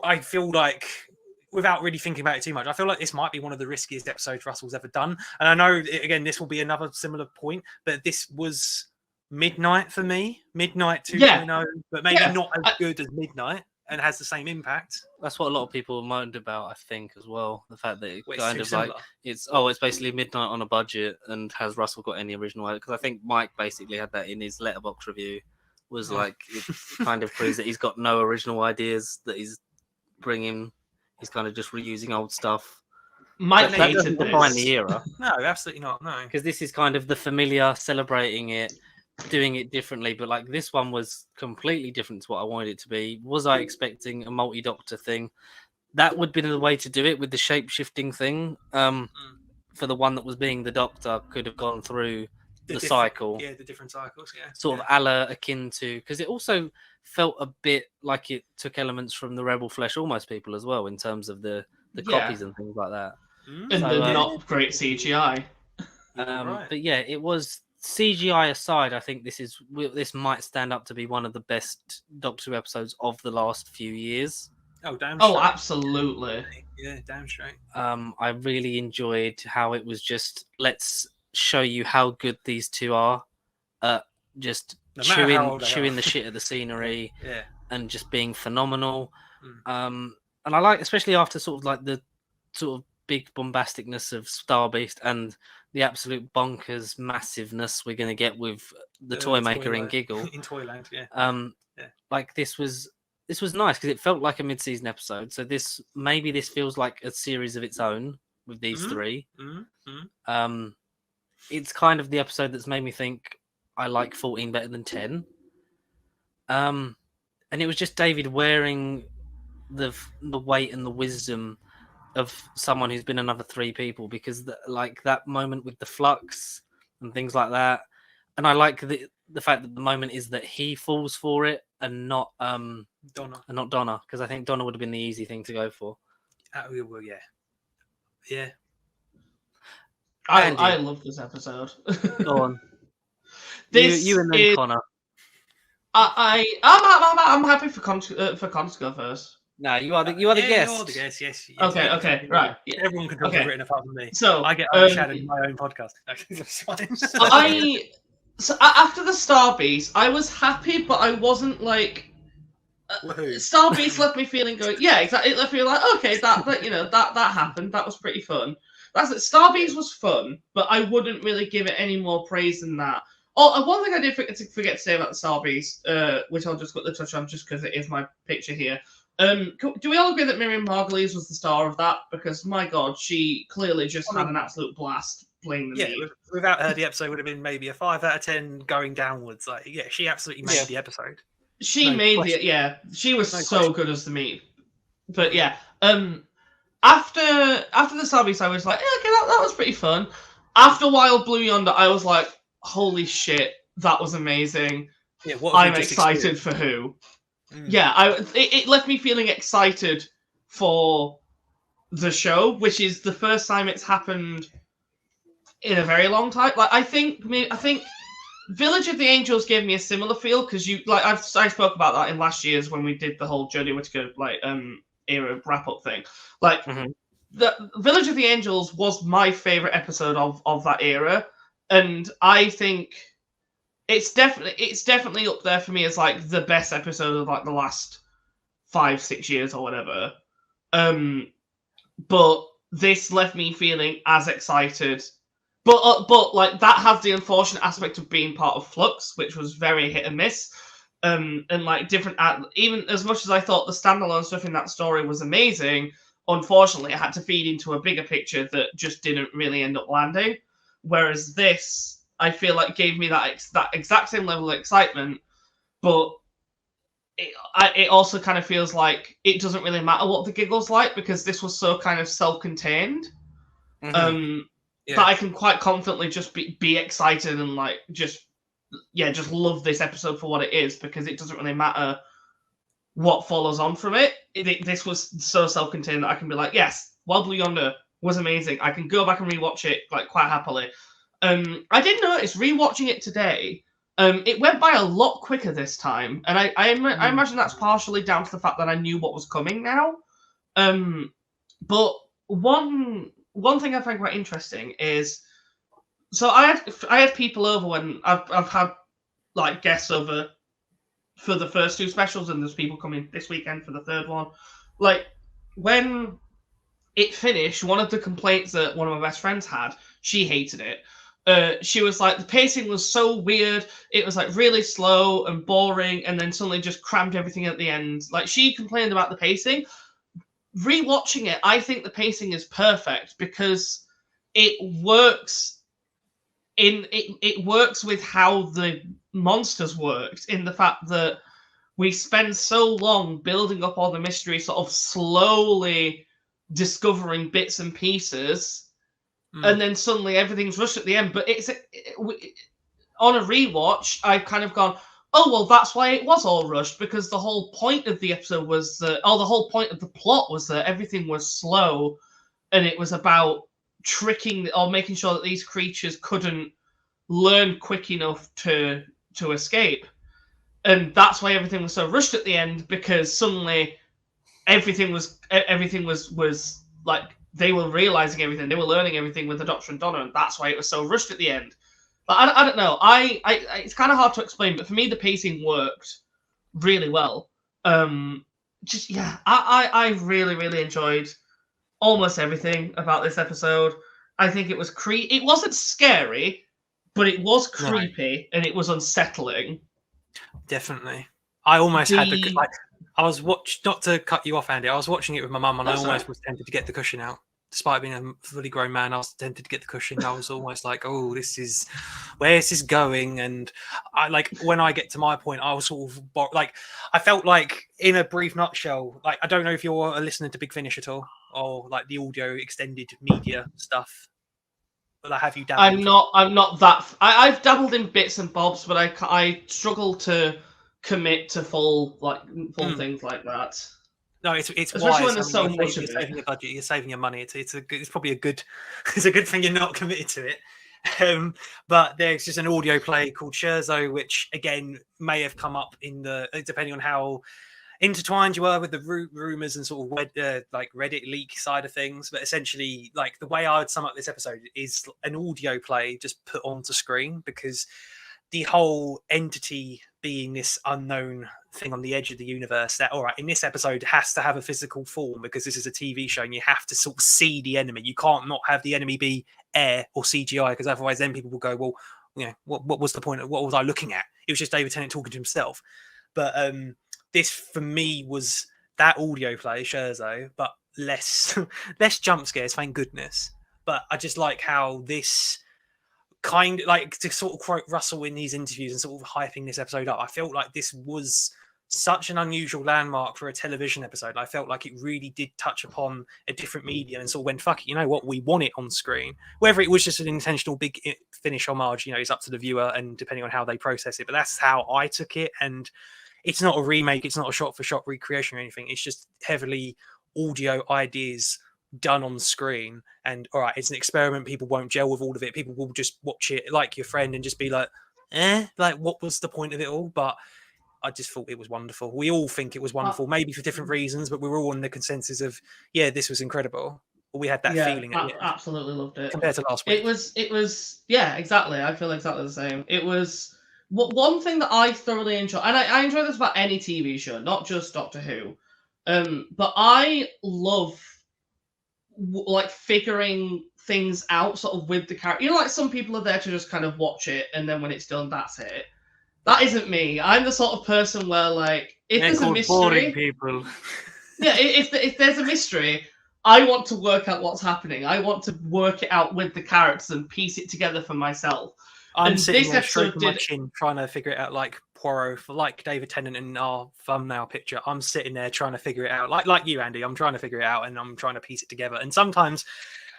I feel like, without really thinking about it too much, I feel like this might be one of the riskiest episodes Russell's ever done. And I know, again, this will be another similar point, but this was Midnight for me. Midnight 2.0, but maybe not as good as Midnight and has the same impact. That's what a lot of people moaned about, I think, as well. The fact that it kind of similar. Like, it's basically Midnight on a budget, and has Russell got any original? Because I think Mike basically had that in his Letterboxd review. Was like, it kind of proves that he's got no original ideas that he's bringing. He's kind of just reusing old stuff. Mike that doesn't define the era. No, absolutely not. No, because this is kind of the familiar, celebrating it, doing it differently. But like, this one was completely different to what I wanted it to be. Was I expecting a multi-Doctor thing? That would be the way to do it with the shape-shifting thing. For the one that was being the Doctor, could have gone through the cycle. Yeah, the different cycles, Sort of akin to, because it also felt a bit like it took elements from the Rebel Flesh Almost people as well, in terms of the copies and things like that. And the not great CGI. But yeah, it was, CGI aside, I think this might stand up to be one of the best Doctor Who episodes of the last few years. Oh, damn straight. Oh, absolutely. Yeah, damn straight. I really enjoyed how it was just, let's show you how good these two are, just chewing the shit of the scenery, and just being phenomenal. And I like, especially after sort of like the sort of big bombasticness of Starbeast and the absolute bonkers massiveness we're going to get with the Toymaker in Giggle in Toyland. Like, this was nice because it felt like a mid-season episode. So this feels like a series of its own with these three. It's kind of the episode that's made me think I like 14 better than 10. And it was just David wearing the weight and the wisdom of someone who's been another 3 people, because like that moment with the flux and things like that. And I like the fact that the moment is that he falls for it and not Donna, because I think Donna would have been the easy thing to go for. Well, yeah. Yeah. I love this episode. Go on. This you and then is, Connor. I'm happy for Con to go first. No, you are the guest. You are the guest. Yes. Okay, right. Yeah. Everyone can talk over it apart from me. So I get overshadowed in my own podcast. So after the Star Beast, I was happy, but I wasn't like. Star Beast left me feeling going, yeah, exactly. It left me like, okay, that happened. That was pretty fun. That's it. Star Beast was fun, but I wouldn't really give it any more praise than that. Oh, one thing I did forget to say about the Star Beast, which I'll just quickly touch on just because it is my picture here. Do we all agree that Miriam Margolyes was the star of that? Because my God, she clearly just had an absolute blast playing the lead. Without her, the episode would have been maybe a 5 out of 10 going downwards. Like, yeah, she absolutely made the episode. She she was so good as the meat. But yeah, after the Star Beast, I was like, yeah, okay, that was pretty fun. After Wild Blue Yonder, I was like, holy shit, that was amazing. Yeah, I'm excited for who. Yeah, it left me feeling excited for the show, which is the first time it's happened in a very long time. Like I think Village of the Angels gave me a similar feel because I spoke about that in last year's when we did the whole Jodie Whittaker era wrap up thing. Like the Village of the Angels was my favorite episode of that era, and I think it's definitely up there for me as like the best episode of like the last 5-6 years or whatever. But this left me feeling as excited. But like that has the unfortunate aspect of being part of Flux, which was very hit and miss. And like different, even as much as I thought the standalone stuff in that story was amazing, unfortunately, it had to feed into a bigger picture that just didn't really end up landing. Whereas this, I feel like gave me that exact same level of excitement, but it also kind of feels like it doesn't really matter what the giggle's like because this was so kind of self-contained. That I can quite confidently just be excited and like just love this episode for what it is because it doesn't really matter what follows on from it. This was so self-contained that I can be like, yes, Wild Blue Yonder was amazing. I can go back and rewatch it like quite happily. I did notice rewatching it today. It went by a lot quicker this time, and I imagine that's partially down to the fact that I knew what was coming now. But one thing I find quite interesting is, so I had people over when I've had like guests over for the first 2 specials, and there's people coming this weekend for the 3rd one. Like when it finished, one of the complaints that one of my best friends had, she hated it. She was like, the pacing was so weird. It was like really slow and boring, and then suddenly just crammed everything at the end. Like she complained about the pacing. Rewatching it, I think the pacing is perfect because it works. It works with how the monsters worked in the fact that we spend so long building up all the mystery, sort of slowly discovering bits and pieces. And then suddenly everything's rushed at the end. But on a rewatch, I've kind of gone, oh, well, that's why it was all rushed, because the whole point of the episode was the whole point of the plot was that everything was slow, and it was about tricking or making sure that these creatures couldn't learn quick enough to escape. And that's why everything was so rushed at the end, because suddenly everything was like, they were realizing everything, they were learning everything with the Doctor and Donna, and that's why it was so rushed at the end. But I don't know. It's kind of hard to explain, but for me, the pacing worked really well. I really, really enjoyed almost everything about this episode. I think it was it wasn't scary, but it was creepy and it was unsettling. Definitely. I almost had I was not to cut you off, Andy. I was watching it with my mum, and I almost was tempted to get the cushion out. Despite being a fully grown man, I was tempted to get the cushion. I was almost like, "Oh, where's this going?" And I like when I get to my point, I was sort of like, I felt like, in a brief nutshell, like I don't know if you're listening to Big Finish at all, or like the audio extended media stuff. But have you dabbled? I'm not that. I've dabbled in bits and bobs, but I struggle to commit to full things like that. No, it's especially wise. when there's so much of you're saving your budget, you're saving your money. It's probably a good it's a good thing you're not committed to it. But there's just an audio play called Scherzo, which again may have come up in the depending on how intertwined you are with the rumors and sort of like Reddit leak side of things. But essentially, like the way I would sum up this episode is an audio play just put onto screen, because the whole entity being this unknown thing on the edge of the universe that, all right, in this episode has to have a physical form because this is a TV show and you have to sort of see the enemy. You can't not have the enemy be air or CGI, because otherwise then people will go, well, you know, what was the point? What was I looking at? It was just David Tennant talking to himself. But this for me was that audio play, Scherzo, but less jump scares, thank goodness. But I just like how this kind of like, to sort of quote Russell in these interviews and sort of hyping this episode up, I felt like this was such an unusual landmark for a television episode. I felt like it really did touch upon a different medium and sort of went, fuck it, you know what, we want it on screen. Whether it was just an intentional big finish homage, you know, it's up to the viewer and depending on how they process it. But that's how I took it. And it's not a remake, it's not a shot-for-shot recreation or anything. It's just heavily audio ideas done on screen. And all right, it's an experiment. People won't gel with all of it. People will just watch it like your friend and just be like, like what was the point of it all? But I just thought it was wonderful. We all think it was wonderful, maybe for different reasons, but we were all in the consensus of, yeah, this was incredible. We had that feeling. I absolutely loved it. Compared to last week. It was, yeah, exactly. I feel exactly the same. It was one thing that I thoroughly enjoy, and I enjoy this about any TV show, not just Doctor Who. But I love like figuring things out sort of with the character. You know, like some people are there to just kind of watch it, and then when it's done, that's it. That isn't me. I'm the sort of person where, like, if there's a mystery, people. Yeah, if there's a mystery, I want to work out what's happening. I want to work it out with the characters and piece it together for myself. I'm sitting there stroking my chin, trying to figure it out, like Poirot, for like David Tennant in our thumbnail picture. I'm sitting there trying to figure it out, like you, Andy. I'm trying to figure it out, and I'm trying to piece it together. And sometimes,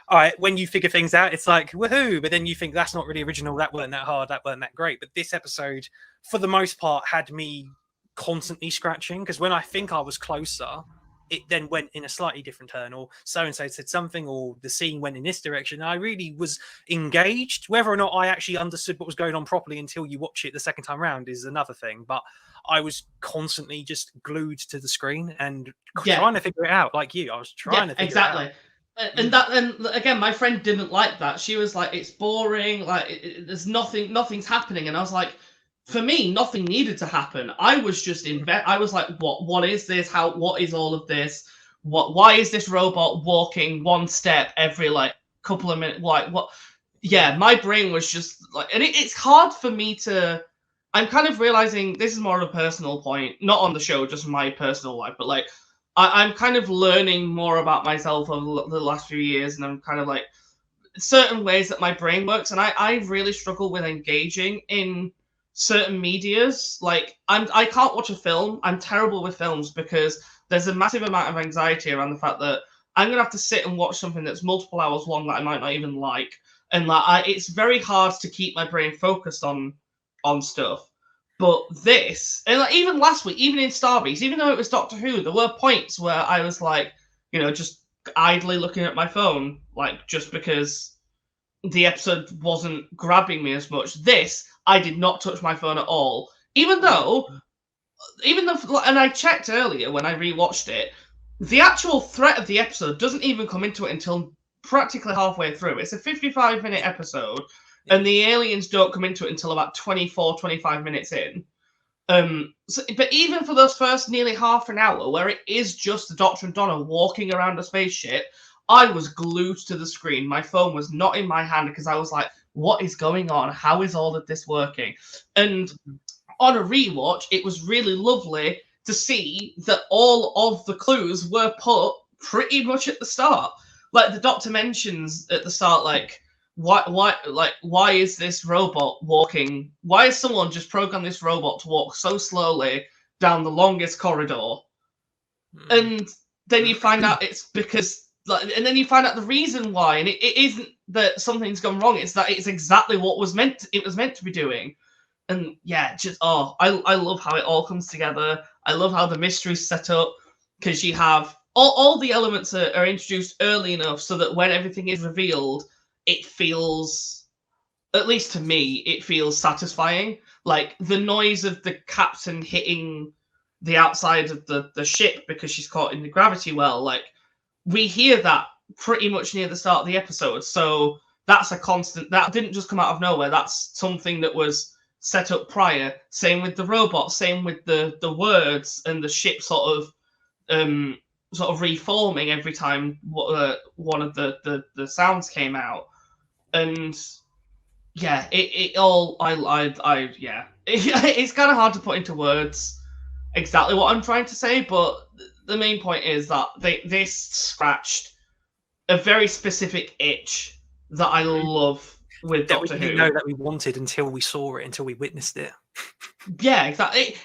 all right, when you figure things out, it's like woohoo! But then you think that's not really original. That weren't that hard. That weren't that great. But this episode, for the most part, had me constantly scratching, because when I think I was closer, it then went in a slightly different turn, or so-and-so said something, or the scene went in this direction. I really was engaged. Whether or not I actually understood what was going on properly until you watch it the second time round is another thing. But I was constantly just glued to the screen and trying to figure it out, like you. I was trying to figure it out. And again, my friend didn't like that. She was like, it's boring, like there's nothing's happening. And I was like, for me, nothing needed to happen. I was just I was like, what is this? What is all of this? Why is this robot walking one step every like couple of minutes? Like what? Yeah, my brain was just like, and it's hard for me to. I'm kind of realizing this is more of a personal point, not on the show, just my personal life, but like I'm kind of learning more about myself over the last few years, and I'm kind of like certain ways that my brain works, and I really struggle with engaging in certain medias. Like I can't watch a film. I'm terrible with films because there's a massive amount of anxiety around the fact that I'm gonna have to sit and watch something that's multiple hours long that I might not even like, and like it's very hard to keep my brain focused on stuff. But this, and like even last week, even in Starbeast, even though it was Doctor Who, there were points where I was like, you know, just idly looking at my phone, like just because the episode wasn't grabbing me as much. This, I did not touch my phone at all. Even though, and I checked earlier when I rewatched it, the actual threat of the episode doesn't even come into it until practically halfway through. It's a 55-minute episode, and the aliens don't come into it until about 24, 25 minutes in. But even for those first nearly half an hour, where it is just the Doctor and Donna walking around a spaceship, I was glued to the screen. My phone was not in my hand because I was like, what is going on? How is all of this working? And on a rewatch, it was really lovely to see that all of the clues were put pretty much at the start. Like the Doctor mentions at the start, like, why is this robot walking? Why is someone just programmed this robot to walk so slowly down the longest corridor? And then you find out it's because, like, and then you find out the reason why, and it isn't that something's gone wrong. It's that it's exactly what it was meant to be doing. And yeah, just I love how it all comes together. I love how the mystery's set up. because you have all the elements are introduced early enough so that when everything is revealed, it feels, at least to me, it feels satisfying. Like the noise of the captain hitting the outside of the ship because she's caught in the gravity well, like we hear that pretty much near the start of the episode. So that's a constant. That didn't just come out of nowhere. That's something that was set up prior. Same with the robot. Same with the words and the ship sort of reforming every time one of the sounds came out. And yeah, it all yeah. It's kind of hard to put into words exactly what I'm trying to say, but the main point is that this scratched a very specific itch that I love with that Doctor we Who. didn't know that we wanted until we saw it, until we witnessed it. Yeah, exactly.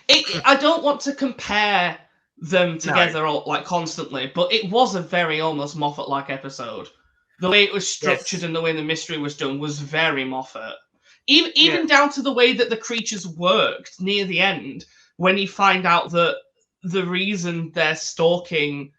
I don't want to compare them together like constantly, but it was a very almost Moffat-like episode. The way it was structured and the way the mystery was done was very Moffat. Even down to the way that the creatures worked near the end, when you find out that the reason they're stalking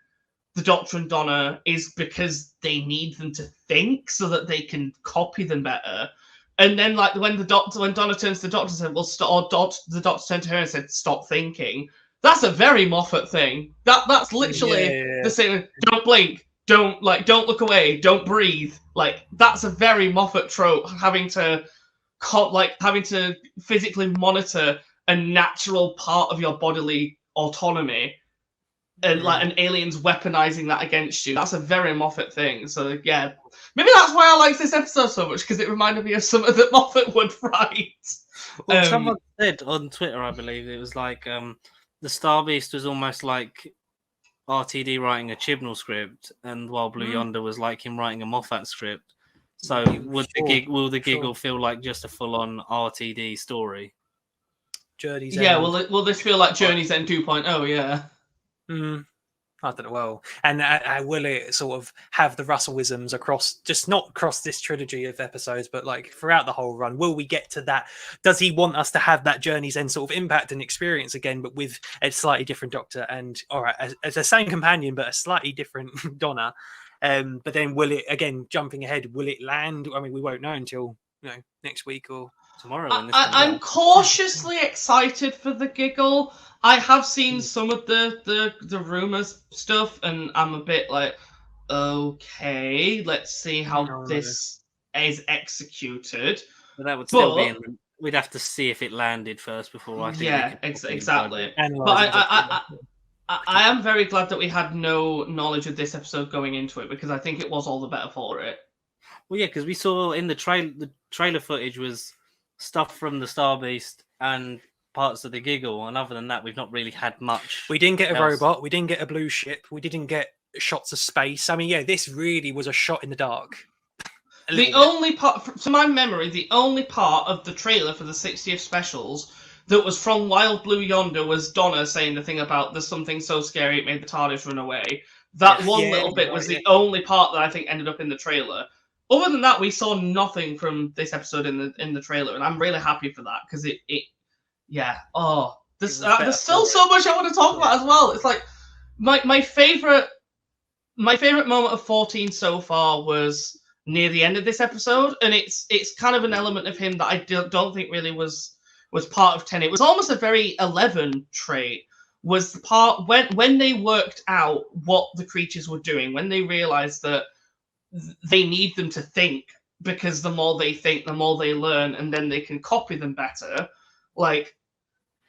the Doctor and Donna is because they need them to think so that they can copy them better. And then, like, when Donna turns to the Doctor and said, the Doctor turned to her and said, "Stop thinking." That's a very Moffat thing. That's literally the same. Don't blink. Don't look away. Don't breathe. Like, that's a very Moffat trope. Having to physically monitor a natural part of your bodily autonomy, and and aliens weaponizing that against you. That's a very Moffat thing. So yeah, maybe that's why I like this episode so much, because it reminded me of something that Moffat would write. Well, someone said on Twitter, I believe, it was like the Star Beast was almost like RTD writing a Chibnall script, and Wild Blue Yonder was like him writing a Moffat script. So will the giggle feel like just a full-on RTD story? Journey's End. Will this feel like Journey's End 2.0? Yeah. I don't know. Well, and will it sort of have the Russellisms not across this trilogy of episodes, but like throughout the whole run? Will we get to that? Does he want us to have that Journey's End sort of impact and experience again, but with a slightly different Doctor and, all right, as the same companion, but a slightly different Donna? But then will it, again, jumping ahead, will it land? I mean, we won't know until next week or tomorrow. I'm cautiously excited for the giggle. I have seen some of the rumors stuff, and I'm a bit like, okay, let's see how this is excited. But that would still be. We'd have to see if it landed first before I think. Yeah, exactly. But I am very glad that we had no knowledge of this episode going into it, because I think it was all the better for it. Well, yeah, because we saw in the trailer footage was stuff from the Star Beast and parts of the giggle, and other than that, we've not really had much. We didn't get a robot. We didn't get a blue ship. We didn't get shots of space. I mean, yeah, this really was a shot in the dark. The only part, to my memory, the only part of the trailer for the 60th specials that was from Wild Blue Yonder was Donna saying the thing about "there's something so scary it made the TARDIS run away." That little bit was the only part that I think ended up in the trailer. Other than that, we saw nothing from this episode in the trailer, and I'm really happy for that, because there's still so much I want to talk about as well. It's like my favorite moment of 14 so far was near the end of this episode, and it's kind of an element of him that I don't think really was part of Tennant. It was almost a very 11 trait. Was the part when they worked out what the creatures were doing, when they realized that they need them to think, because the more they think, the more they learn, and then they can copy them better. Like,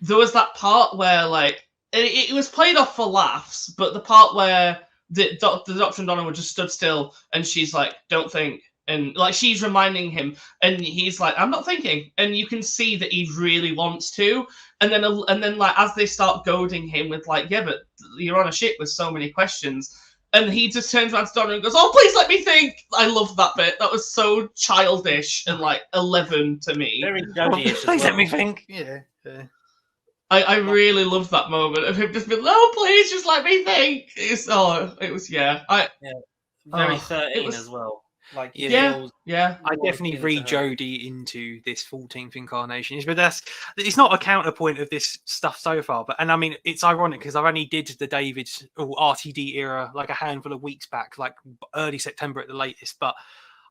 there was that part where, like, it was played off for laughs, but the part where the Doctor and Donna were just stood still, and she's like, "Don't think," and like she's reminding him, and he's like, "I'm not thinking," and you can see that he really wants to, and then like as they start goading him with like, "Yeah, but you're on a ship with so many questions." And he just turns around to Donna and goes, "Oh, please let me think." I loved that bit. That was so childish and like 11 to me. Very judgy-ish. Please let me think. Yeah. I really loved that moment of him just being, "Oh, please just let me think." It was very 13 as well. Like, yeah. I definitely read Jodie into this 14th incarnation, but it's not a counterpoint of this stuff so far. But I mean, it's ironic because I only did the David or RTD era like a handful of weeks back, like early September at the latest. But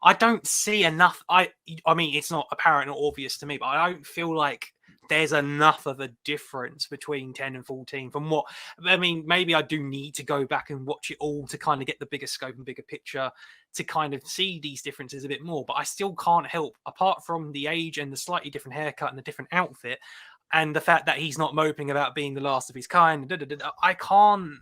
I don't see enough. I mean, it's not apparent or obvious to me, but I don't feel like there's enough of a difference between 10 and 14 from what I mean. Maybe I do need to go back and watch it all to kind of get the bigger scope and bigger picture to kind of see these differences a bit more, but I still can't help, apart from the age and the slightly different haircut and the different outfit and the fact that he's not moping about being the last of his kind. I can't,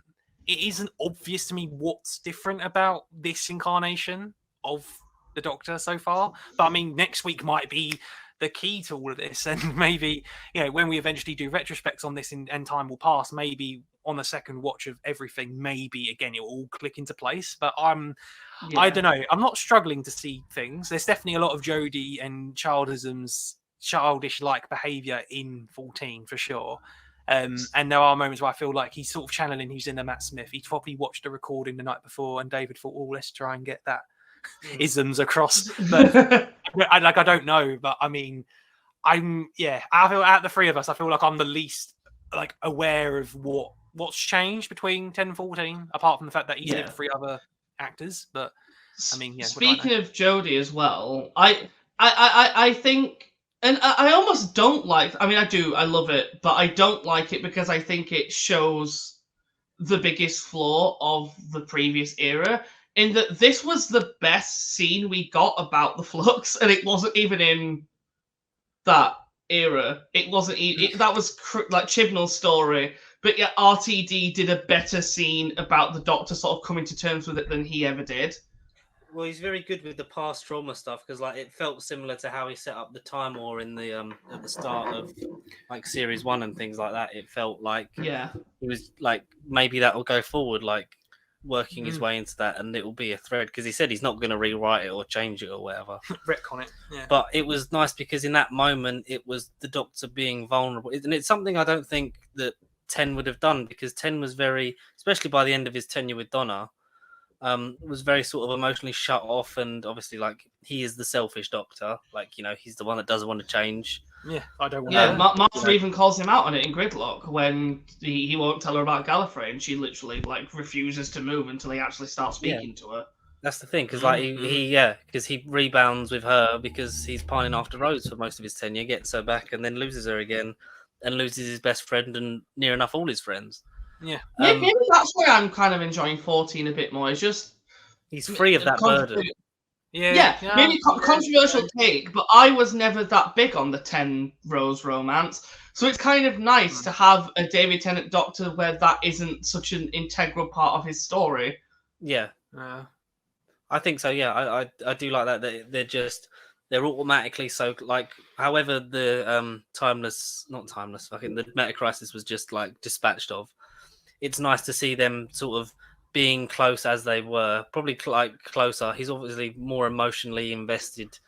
it isn't obvious to me what's different about this incarnation of the Doctor so far. But I mean, next week might be the key to all of this, and maybe, you know, when we eventually do retrospects on this and time will pass, maybe on the second watch of everything, maybe again it will all click into place. But I don't know, I'm not struggling to see things. There's definitely a lot of Jodie and childism's childish like behavior in 14 for sure. And there are moments where I feel like he's sort of channeling who's in the Matt Smith. He probably watched a recording the night before and David thought, oh, let's try and get that isms across. But I don't know, but I mean, I feel out of the three of us, I feel like I'm the least like aware of what's changed between 10 and 14, apart from the fact that he's lived 3 other actors. But I mean, speaking of Jodie as well, I think, and I almost don't like, I mean, I love it, but I don't like it because I think it shows the biggest flaw of the previous era, in that this was the best scene we got about the Flux, and it wasn't even in that era. It wasn't that was like Chibnall's story, but yeah, RTD did a better scene about the Doctor sort of coming to terms with it than he ever did. Well, he's very good with the past trauma stuff, because like it felt similar to how he set up the Time War in the at the start of like series 1 and things like that. It felt like he was like, maybe that will go forward, like working his way into that, and it will be a thread, because he said he's not going to rewrite it or change it or whatever. Retcon it. But it was nice because in that moment it was the Doctor being vulnerable, and it's something I don't think that 10 would have done, because 10 was very, especially by the end of his tenure with Donna, was very sort of emotionally shut off, and obviously like he is the selfish Doctor, like, you know, he's the one that doesn't want to change. I don't want Martha even calls him out on it in Gridlock when he won't tell her about Gallifrey, and she literally like refuses to move until he actually starts speaking to her. That's the thing, because like because he rebounds with her because he's pining after Rose for most of his tenure, gets her back and then loses her again, and loses his best friend and near enough all his friends. Maybe that's why I'm kind of enjoying 14 a bit more. It's just he's free of that burden. Maybe controversial take, but I was never that big on the 10 Rose romance. So it's kind of nice to have a David Tennant Doctor where that isn't such an integral part of his story. Yeah. I think so, yeah. I do like that they're automatically so, like, however the the Meta Crisis was just like dispatched of, it's nice to see them sort of being close as they were, probably like closer. He's obviously more emotionally invested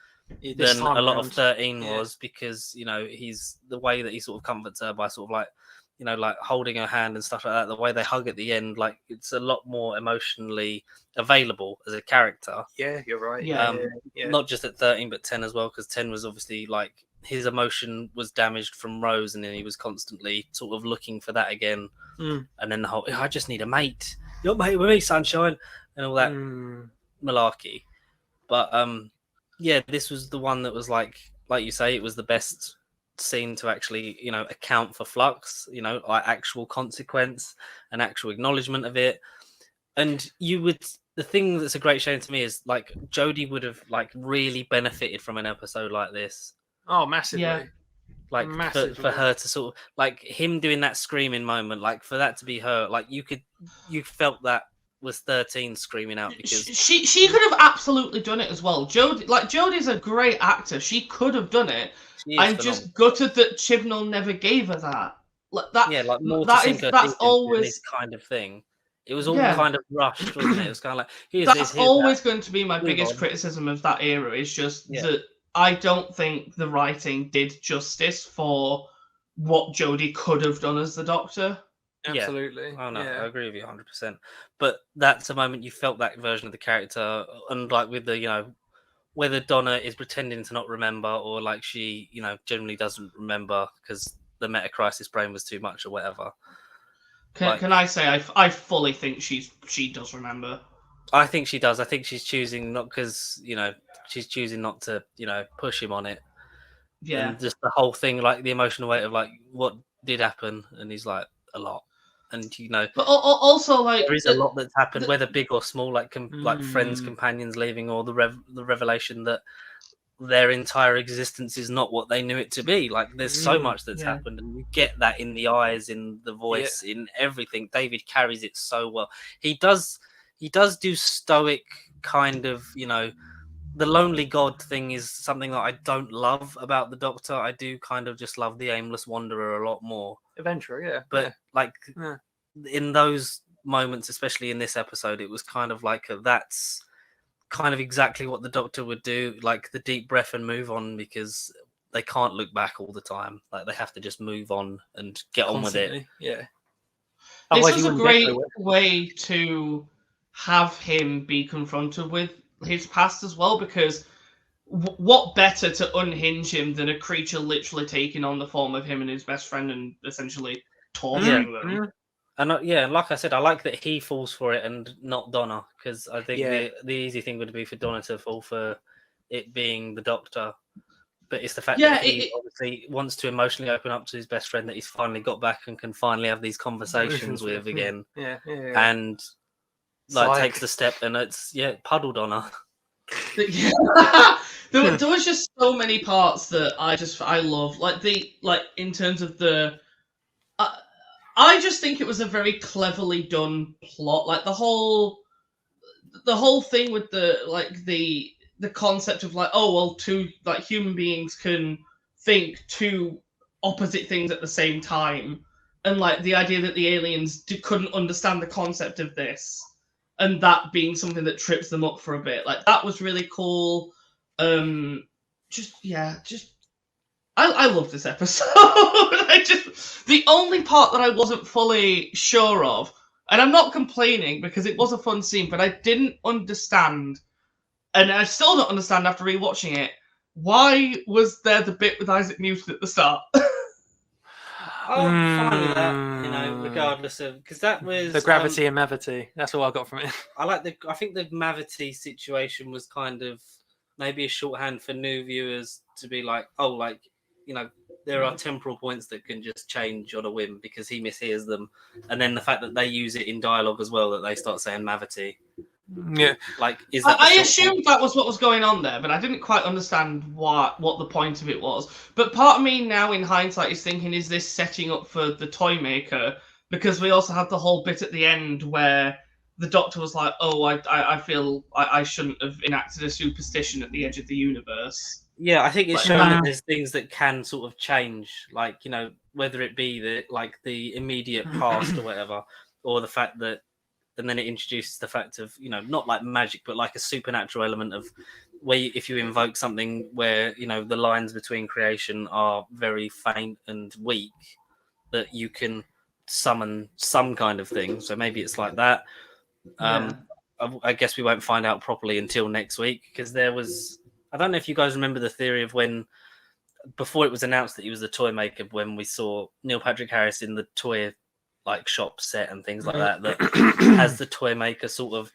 than a lot of 13 was, because, you know, he's the way that he sort of comforts her by sort of like, you know, like holding her hand and stuff like that, the way they hug at the end, like it's a lot more emotionally available as a character. Yeah, you're right. Not just at 13 but 10 as well, because 10 was obviously like his emotion was damaged from Rose, and then he was constantly sort of looking for that again. And then the whole, I just need a mate. You're mate with me, sunshine, and all that malarkey. But this was the one that was like you say, it was the best scene to actually, you know, account for Flux, you know, like actual consequence and actual acknowledgement of it. And the thing that's a great shame to me is like Jodie would have like really benefited from an episode like this. Oh, massively. Like for her to sort of like him doing that screaming moment, like for that to be her, like you felt that was 13 screaming out, because she could have absolutely done it as well. Jodie's a great actor. She could have done it. I'm just gutted that Chibnall never gave her that. Like more that's always this kind of thing. It was all kind of rushed, wasn't it? It was kind of like that's always going to be my biggest criticism of that era. Is just that I don't think the writing did justice for what Jodie could have done as the Doctor. Absolutely. Oh no, yeah. I agree with you 100%. But that's a moment you felt that version of the character, and like with the whether Donna is pretending to not remember or like she generally doesn't remember because the meta crisis brain was too much or whatever. Can I say I fully think she does remember. I think she does. I think she's choosing not because she's choosing not to push him on it. Yeah. And just the whole thing, like the emotional weight of like what did happen, and he's like a lot, and But also like there is a lot that's happened, whether big or small, like like friends, companions leaving, or the revelation that their entire existence is not what they knew it to be. Like there's so much that's happened, and you get that in the eyes, in the voice, in everything. David carries it so well. He does do stoic kind of the lonely god thing is something that I don't love about the Doctor. I do kind of just love the aimless wanderer a lot more. Adventurer, yeah. But in those moments, especially in this episode, it was kind of like that's kind of exactly what the Doctor would do, like the deep breath and move on, because they can't look back all the time. Like they have to just move on and get on with it. Yeah. This is a great way to have him be confronted with his past as well, because what better to unhinge him than a creature literally taking on the form of him and his best friend and essentially torturing them. And like I said, I like that he falls for it and not Donna, because I think the easy thing would be for Donna to fall for it being the Doctor. But it's the fact that he obviously wants to emotionally open up to his best friend that he's finally got back and can finally have these conversations with again. And like takes the step, and it's puddled on her. There was just so many parts that I love, like in terms of the. I just think it was a very cleverly done plot, like the whole thing with the concept of like, oh well, two like human beings can think two opposite things at the same time, and like the idea that the aliens couldn't understand the concept of this. And that being something that trips them up for a bit, like that was really cool. I love this episode. The only part that I wasn't fully sure of, and I'm not complaining because it was a fun scene, but I didn't understand, and I still don't understand after rewatching it. Why was there the bit with Isaac Newton at the start? I'm fine with that, regardless of, because that was the gravity and Mavity. That's all I got from it. I think the Mavity situation was kind of maybe a shorthand for new viewers to be like, oh, like there are temporal points that can just change on a whim because he mishears them, and then the fact that they use it in dialogue as well, that they start saying Mavity. Yeah, like is that I assumed that was what was going on there, but I didn't quite understand what the point of it was. But part of me now, in hindsight, is thinking, is this setting up for the toy maker? Because we also had the whole bit at the end where the Doctor was like, "Oh, I feel I shouldn't have enacted a superstition at the edge of the universe." Yeah, I think it's showing that there's things that can sort of change, like whether it be the immediate past or whatever, or the fact that. And then it introduces the fact of, not like magic, but like a supernatural element of where if you invoke something where, the lines between creation are very faint and weak, that you can summon some kind of thing. So maybe it's like that. I guess we won't find out properly until next week, because I don't know if you guys remember the theory of when, before it was announced that he was the toy maker, when we saw Neil Patrick Harris in the toy shop set and things like that has the toy maker sort of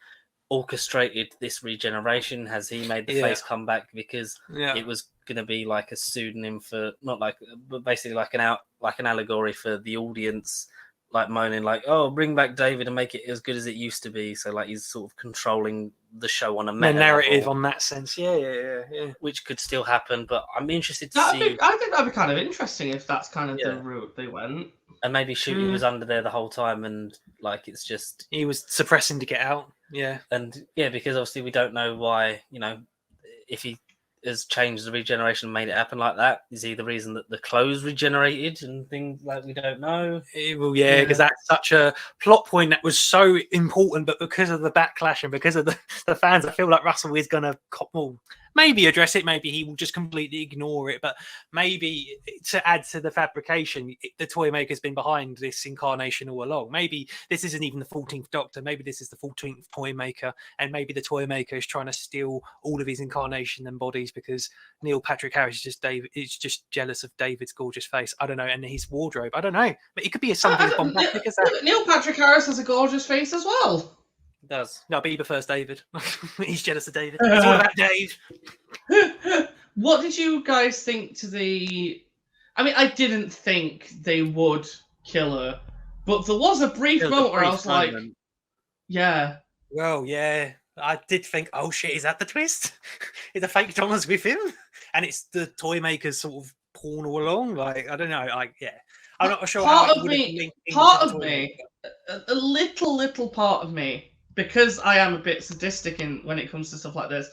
orchestrated this regeneration? Has he made the face come back because it was going to be like a pseudonym for, not like, but basically like an allegory for the audience, like moaning like, oh, bring back David and make it as good as it used to be. So like he's sort of controlling the show on a meta narrative level, on that sense. Yeah. Which could still happen, but I'm interested to see. I think that'd be kind of interesting if that's kind of the route they went. And maybe Shooty was under there the whole time, and like it's just he was suppressing to get out. Yeah, and because obviously we don't know why. If he has changed the regeneration and made it happen like that, is he the reason that the clothes regenerated and things like we don't know? Well, because that's such a plot point that was so important, but because of the backlash and because of the fans, I feel like Russell is gonna cop more. maybe address it. Maybe he will just completely ignore it. But maybe to add to the fabrication, the toy maker's been behind this incarnation all along. Maybe this isn't even the 14th Doctor. Maybe this is the 14th toy maker, and maybe the toy maker is trying to steal all of his incarnation and bodies because Neil Patrick Harris is just jealous of David's gorgeous face. I don't know, and his wardrobe. I don't know, but it could be something as bombastic as that. Neil Patrick Harris has a gorgeous face as well. It does. No, Bieber first, David. He's jealous of David. It's all about Dave. What did you guys think to the... I mean, I didn't think they would kill her, but there was a brief moment where I was like, yeah. Well, yeah. I did think, oh shit, is that the twist? Is the fake Thomas with him? And it's the toy maker's sort of porn all along? Like, I don't know. Like, yeah. I'm not sure part how of me, a little part of me, because I am a bit sadistic when it comes to stuff like this,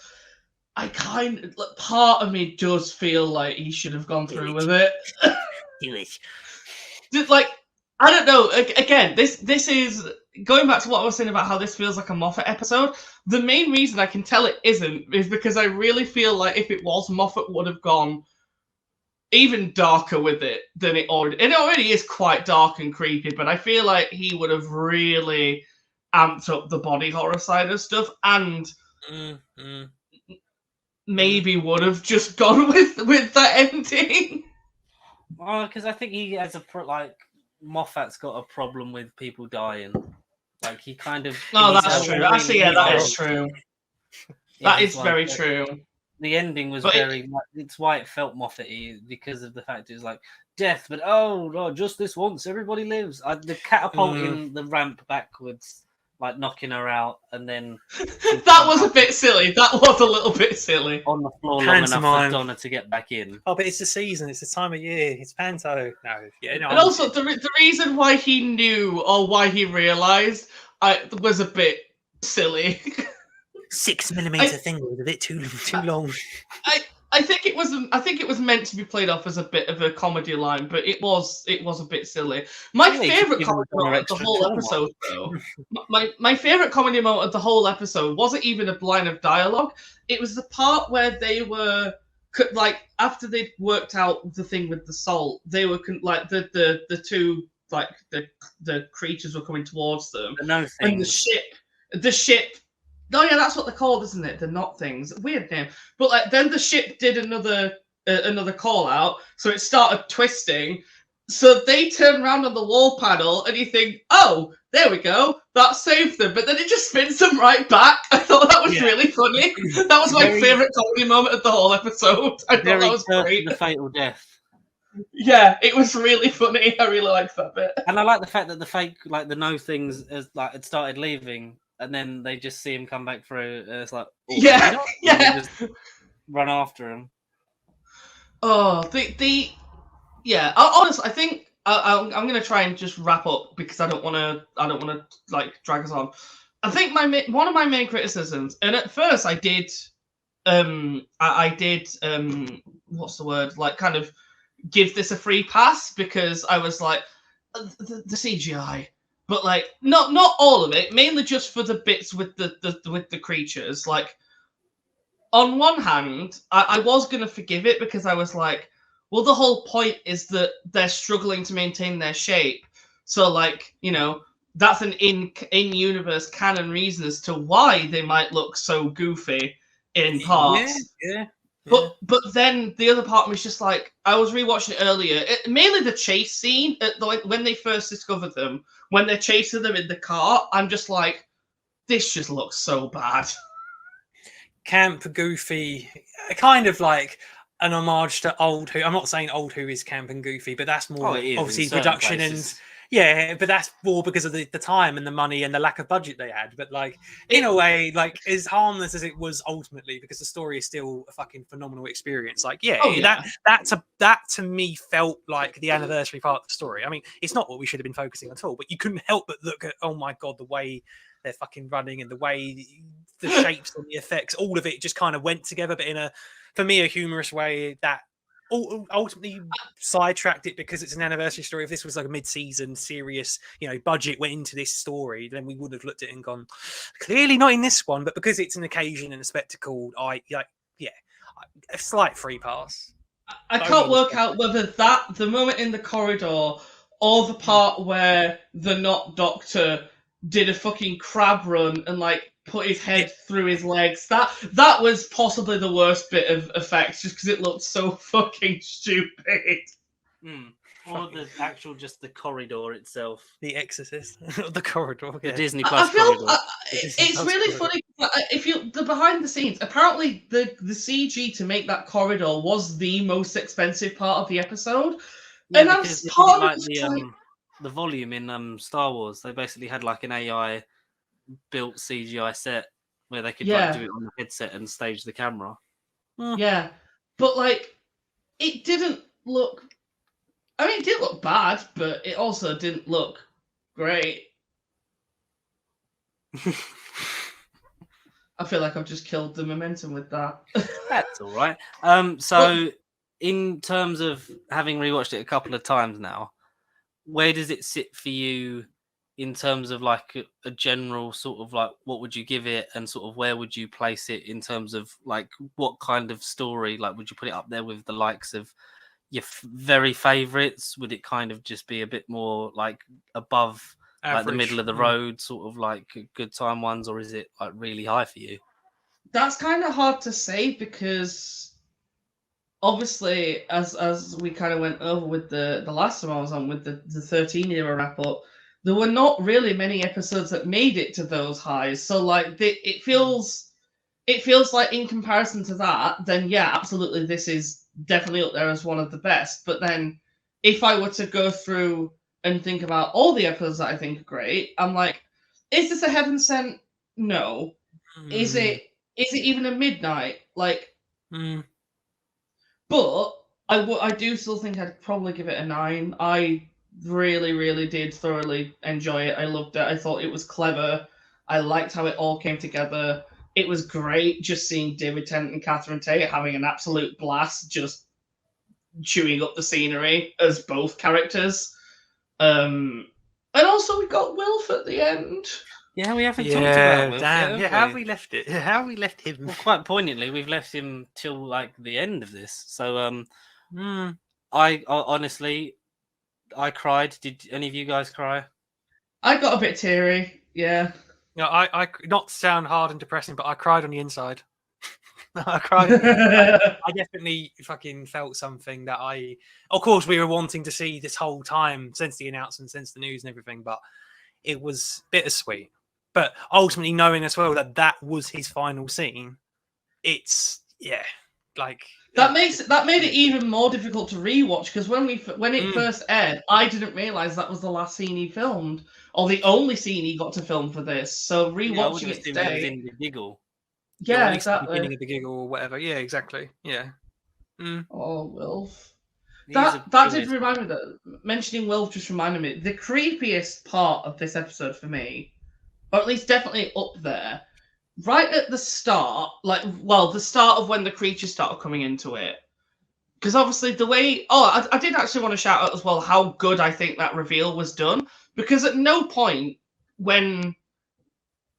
part of me does feel like he should have gone through with it. Do it. Like, I don't know. Again, this is going back to what I was saying about how this feels like a Moffat episode. The main reason I can tell it isn't is because I really feel like if it was, Moffat would have gone even darker with it than it already. And it already is quite dark and creepy, but I feel like he would have really amped up the body horror side of stuff, and maybe would have just gone with that ending. Well, because I think he has Moffat's got a problem with people dying. Like, he kind of... No, that's true. Actually, yeah, that is true. That is very true. The ending was it's why it felt Moffat-y, because of the fact it was like, death, but oh, no, just this once, everybody lives. The catapulting the ramp backwards, like knocking her out, and then... that was a bit silly. That was a little bit silly. On the floor long enough for Donna to get back in. Oh, but it's the season. It's the time of year. It's Panto. No. Yeah, no. And also, the reason why he knew or why he realised was a bit silly. 6mm thing was a bit too long. I think it was meant to be played off as a bit of a comedy line, but it was a bit silly. My favourite comedy moment of the whole episode, though, my favourite comedy moment of the whole episode wasn't even a line of dialogue. It was the part where they were like, after they'd worked out the thing with the salt, they were like the two, like the creatures were coming towards them, and the ship. Oh yeah, that's what they're called, isn't it? They're not things. Weird name. But like, then the ship did another call out, so it started twisting. So they turn around on the wall panel, and you think, "Oh, there we go, that saved them." But then it just spins them right back. I thought that was really funny. That was my favourite comedy moment of the whole episode. I thought that was great. The fatal death. Yeah, it was really funny. I really liked that bit. And I like the fact that the fake, like the no things, had started leaving. And then they just see him come back through. And it's like, yeah. Just run after him. Oh, yeah. Honestly, I think I'm going to try and just wrap up because I don't want to like drag us on. I think one of my main criticisms, and at first I did what's the word? Like, kind of give this a free pass because I was like, the CGI. But like, not all of it, mainly just for the bits with the creatures. Like, on one hand, I was gonna forgive it because I was like, well, the whole point is that they're struggling to maintain their shape. So like, you know, that's an in-universe canon reason as to why they might look so goofy in parts. Yeah. But then the other part was just like, I was rewatching it earlier. Mainly the chase scene, when they first discovered them, when they're chasing them in the car, I'm just like, this just looks so bad. Camp, goofy, kind of like an homage to Old Who. I'm not saying Old Who is camp and goofy, but that's more obviously production places. And yeah, but that's more because of the time and the money and the lack of budget they had. But like, in a way, like, as harmless as it was ultimately, because the story is still a fucking phenomenal experience. Like, that to me felt like the anniversary part of the story. I mean, it's not what we should have been focusing on at all, but you couldn't help but look at, oh my god, the way they're fucking running and the way the shapes and the effects, all of it just kind of went together, but in a, for me, a humorous way that ultimately sidetracked it because it's an anniversary story. If this was like a mid-season serious, budget went into this story, then we would have looked at it and gone, clearly not in this one. But because it's an occasion and a spectacle, a slight free pass. I can't work out whether the moment in the corridor or the part where the not Doctor did a fucking crab run and like put his head through his legs. That was possibly the worst bit of effects, just because it looked so fucking stupid. Or just the corridor itself. The Exorcist, the corridor, the Disney Plus corridor. It's really funny. If the behind the scenes, apparently the CG to make that corridor was the most expensive part of the episode, and that's part of the volume in Star Wars. They basically had like an AI built CGI set where they could do it on the headset and stage the camera. Yeah, but like it didn't look. I mean, it did look bad, but it also didn't look great. I feel like I've just killed the momentum with that. That's all right. In terms of having rewatched it a couple of times now, where does it sit for you in terms of like a general sort of like what would you give it, and sort of where would you place it in terms of like what kind of story? Like, would you put it up there with the likes of your very favorites? Would it kind of just be a bit more like above like the middle of the road, sort of like good time ones, or is it like really high for you? That's kind of hard to say, because obviously as we kind of went over with the last time I was on with the 13 era wrap up, there were not really many episodes that made it to those highs. So like it feels like in comparison to that, then yeah, absolutely, this is definitely up there as one of the best. But then if I were to go through and think about all the episodes that I think are great, I'm like, is this a heaven sent? No. Is it even a midnight? Like, but I do still think I'd probably give it a 9. I really, really did thoroughly enjoy it. I loved it. I thought it was clever. I liked how it all came together. It was great just seeing David Tennant and Catherine Tate having an absolute blast, just chewing up the scenery as both characters. And also we got Wilf at the end. Yeah, we haven't talked about Wilf. Damn. Yeah, how have we left it? How have we left him? Well, quite poignantly, we've left him till like the end of this. So, I honestly, I cried. Did any of you guys cry? I got a bit teary. Yeah. No, I not to sound hard and depressing, but I cried on the inside. I cried. I definitely fucking felt something that of course, we were wanting to see this whole time since the announcement, since the news and everything, but it was bittersweet. But ultimately, knowing as well that was his final scene, it's like that made it even more difficult to rewatch, because when it first aired, I didn't realize that was the last scene he filmed, or the only scene he got to film for this. So rewatching it today, in the giggle. Yeah, exactly. The beginning of the giggle or whatever. Yeah, exactly. Yeah. Oh, Wilf. That did remind me that mentioning Wilf just reminded me the creepiest part of this episode for me, or at least definitely up there, right at the start, the start of when the creatures started coming into it. Because obviously the way... I did actually want to shout out as well how good I think that reveal was done. Because at no point when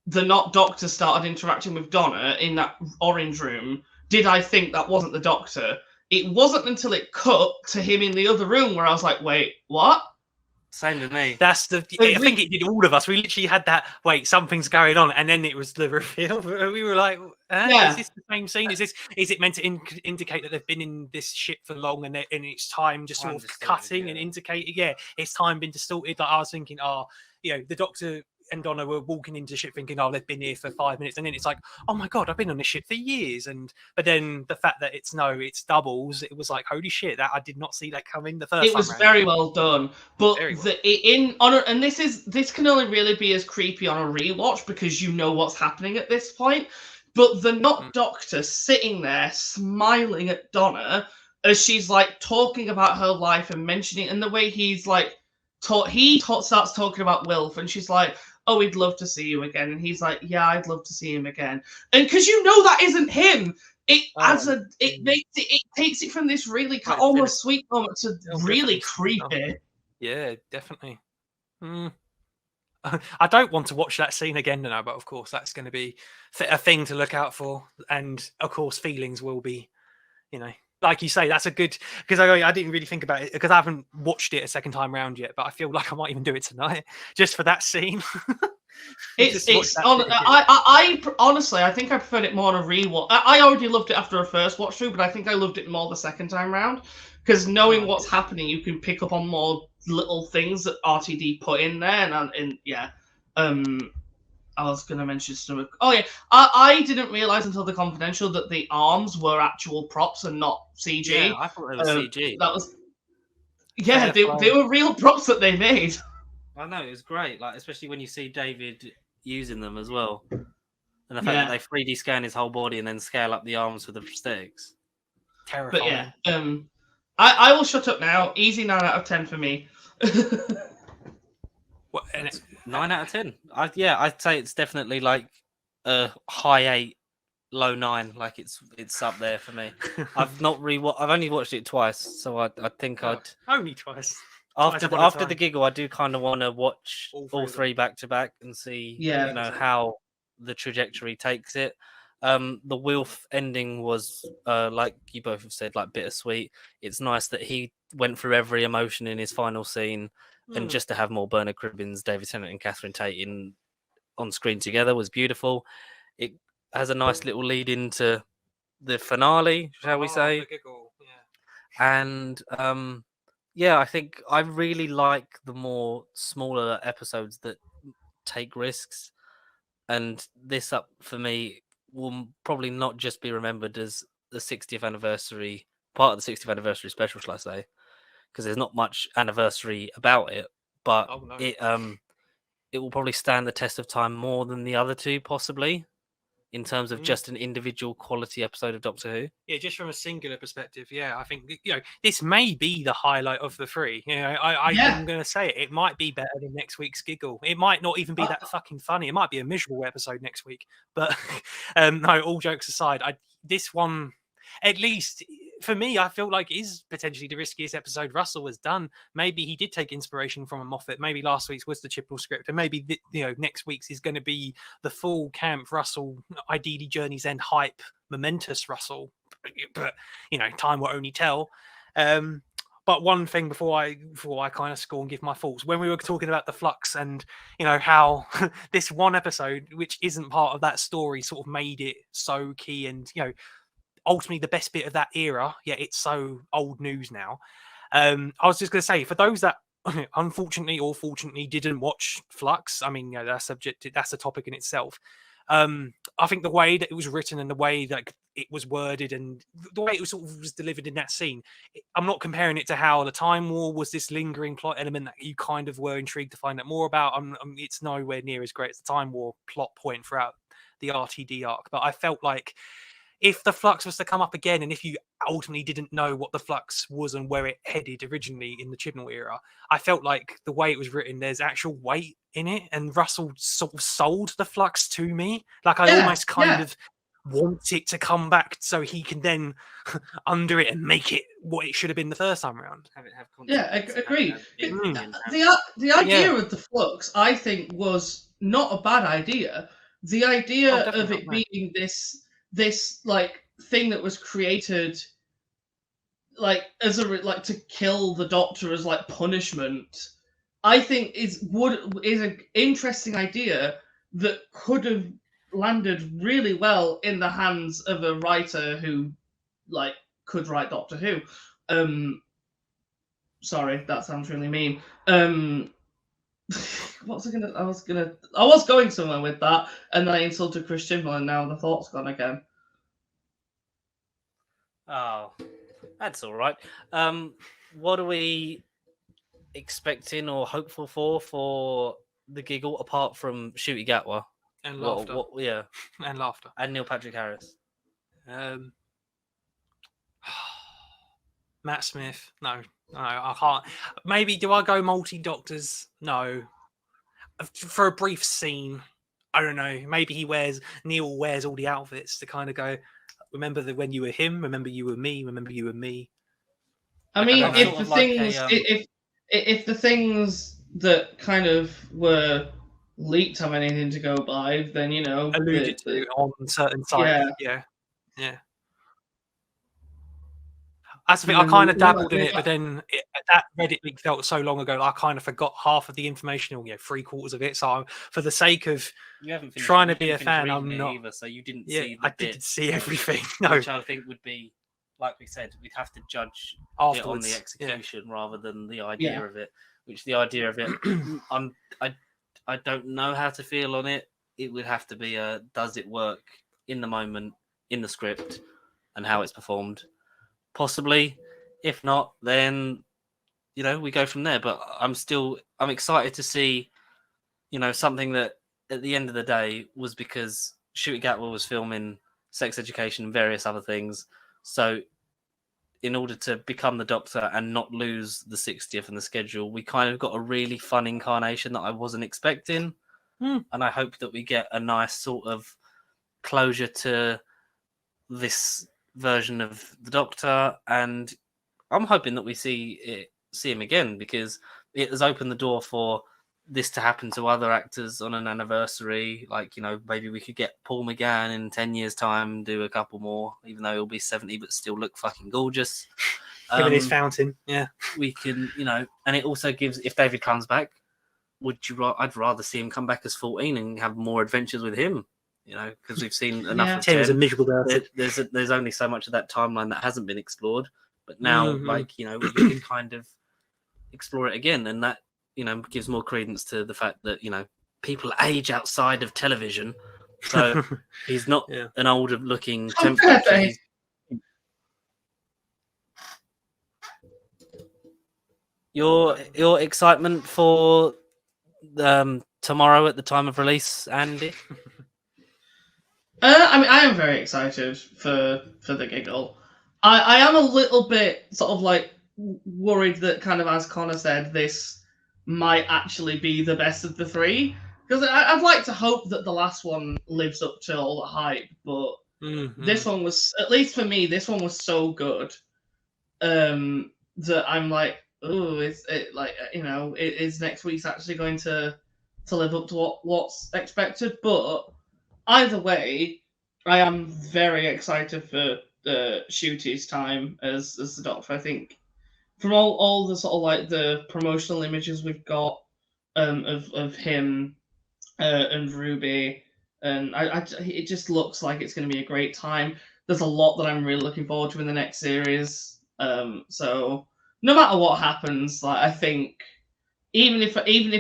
the not Doctor started interacting with Donna in that orange room did I think that wasn't the Doctor. It wasn't until it cut to him in the other room where I was like, wait, what? Same with me. I think it did all of us. We literally had that, wait, something's going on, and then it was the reveal. We were like, is this the same scene? Is it meant to indicate that they've been in this ship for long and it's time just sort of cutting and indicating, it's time been distorted? Like I was thinking, the Doctor and Donna were walking into the ship thinking, they've been here for 5 minutes, and then it's like, oh my god, I've been on this ship for years. But then the fact that it's doubles, it was like, holy shit, that I did not see that coming the first time. It was very well done, but this can only really be as creepy on a rewatch because you know what's happening at this point. But the not Doctor sitting there smiling at Donna as she's like talking about her life and mentioning, and the way he's like starts talking about Wilf, and she's like, oh, we'd love to see you again. And he's like, yeah, I'd love to see him again. And because you know that isn't him, it takes it from this really almost sweet moment to really creepy. Yeah, definitely. I don't want to watch that scene again now, but of course that's going to be a thing to look out for. And of course feelings will be you know, like you say, that's a good, because I didn't really think about it because I haven't watched it a second time round yet, but I feel like I might even do it tonight just for that scene. I honestly, I think I preferred it more on a rewatch. I already loved it after a first watch through, but I think I loved it more the second time round because knowing what's happening, you can pick up on more little things that RTD put in there, and yeah. I was going to mention some. Oh yeah, I didn't realize until the confidential that the arms were actual props and not CG. Yeah, I thought they were CG. That was. Yeah, they were real props that they made. I know, it was great. Like, especially when you see David using them as well, and the fact that they 3D scan his whole body and then scale up the arms with the prosthetics. Terrifying. But yeah, I will shut up now. Easy 9 out of 10 for me. What, and 9 out of 10. I'd say it's definitely like a high 8, low 9. Like it's up there for me. I've only watched it twice, so I think I'd only twice. After the giggle, I do kind of want to watch all three back to back and see, how the trajectory takes it. The Wilf ending was, like you both have said, like bittersweet. It's nice that he went through every emotion in his final scene, and just to have more Bernard Cribbins, David Tennant, and Catherine Tate on screen together was beautiful. It has a nice little lead into the finale, shall we say? The giggle, yeah. And I think I really like the more smaller episodes that take risks, and this up for me will probably not just be remembered as the 60th anniversary, part of the 60th anniversary special, shall I say, because there's not much anniversary about it, but it will probably stand the test of time more than the other two, possibly, in terms of just an individual quality episode of Doctor Who. Yeah, just from a singular perspective, I think this may be the highlight of the three. I'm going to say it might be better than next week's giggle. It might not even be that fucking funny. It might be a miserable episode next week. But no, all jokes aside, this one, at least for me, I feel like is potentially the riskiest episode Russell has done. Maybe he did take inspiration from a Moffat. Maybe last week's was the Chibnall script, and maybe next week's is going to be the full camp Russell, ideally Journey's End hype, momentous Russell. But time will only tell. But one thing before I kind of score and give my thoughts, when we were talking about the flux and how this one episode, which isn't part of that story, sort of made it so key and ultimately the best bit of that era, yet it's so old news now. I was just going to say, for those that unfortunately or fortunately didn't watch Flux, I mean, that's a topic in itself. I think the way that it was written and the way that it was worded and the way it was delivered in that scene, I'm not comparing it to how the Time War was this lingering plot element that you kind of were intrigued to find out more about. It's nowhere near as great as the Time War plot point throughout the RTD arc, but I felt like if the Flux was to come up again, and if you ultimately didn't know what the Flux was and where it headed originally in the Chibnall era, I felt like the way it was written, there's actual weight in it, and Russell sort of sold the Flux to me. Like I almost kind of want it to come back so he can then undo it and make it what it should have been the first time around. Agree. The idea of the Flux, I think, was not a bad idea. The idea of it being this like thing that was created like as to kill the Doctor as like punishment, I think is an interesting idea that could have landed really well in the hands of a writer who like could write Doctor Who. Sorry, that sounds really mean. What was I was going somewhere with that, and then I insulted Chris Chibnall, and now the thought's gone again. Oh, that's all right. What are we expecting or hopeful for the giggle, apart from Shooty Gatwa and laughter? And laughter, and Neil Patrick Harris. Matt Smith, no, I can't. Maybe do I go multi-doctors? No. For a brief scene, I don't know. Maybe Neil wears all the outfits to kind of go, remember when you were him, remember you were me, remember you were me. I mean, if the things that kind of were leaked have anything to go by, then alluded to on certain sites. Yeah. That's the thing. I kind of dabbled in it, but then that Reddit leak felt so long ago. I kind of forgot half of the information, or 3/4 of it. So, for the sake of trying to be a fan, I'm not either. So you didn't see. I didn't see everything. No, which I think would be, like we said, we'd have to judge it on the execution rather than the idea of it. Which the idea of it, I don't know how to feel on it. It would have to be does it work in the moment, in the script, and how it's performed. Possibly. If not, then we go from there. But I'm excited to see, something that at the end of the day was because Shooty Gatwa was filming Sex Education and various other things. So in order to become the Doctor and not lose the 60th in the schedule, we kind of got a really fun incarnation that I wasn't expecting. And I hope that we get a nice sort of closure to this version of the Doctor, and I'm hoping that we see him again, because it has opened the door for this to happen to other actors on an anniversary. Like, maybe we could get Paul McGann in 10 years' time, do a couple more, even though he'll be 70 but still look fucking gorgeous. Him and his fountain, we can, and it also gives, if David comes back, I'd rather see him come back as 14 and have more adventures with him. Because we've seen enough of 10 is a miserable bastard. There's only so much of that timeline that hasn't been explored. But now, we can kind of explore it again. And that, gives more credence to the fact that, people age outside of television. So he's not an older looking temperature. Your excitement for tomorrow at the time of release, Andy? I am very excited for the giggle. I am a little bit sort of like worried that, kind of as Connor said, this might actually be the best of the three, because I'd like to hope that the last one lives up to all the hype, but this one was, at least for me, this one was so good that I'm like, oh, is next week's actually going to live up to what's expected? But either way, I am very excited for Shooty's time as the Doctor. I think from all the sort of like the promotional images we've got of him and Ruby, and it just looks like it's going to be a great time. There's a lot that I'm really looking forward to in the next series. So no matter what happens, like, I think even if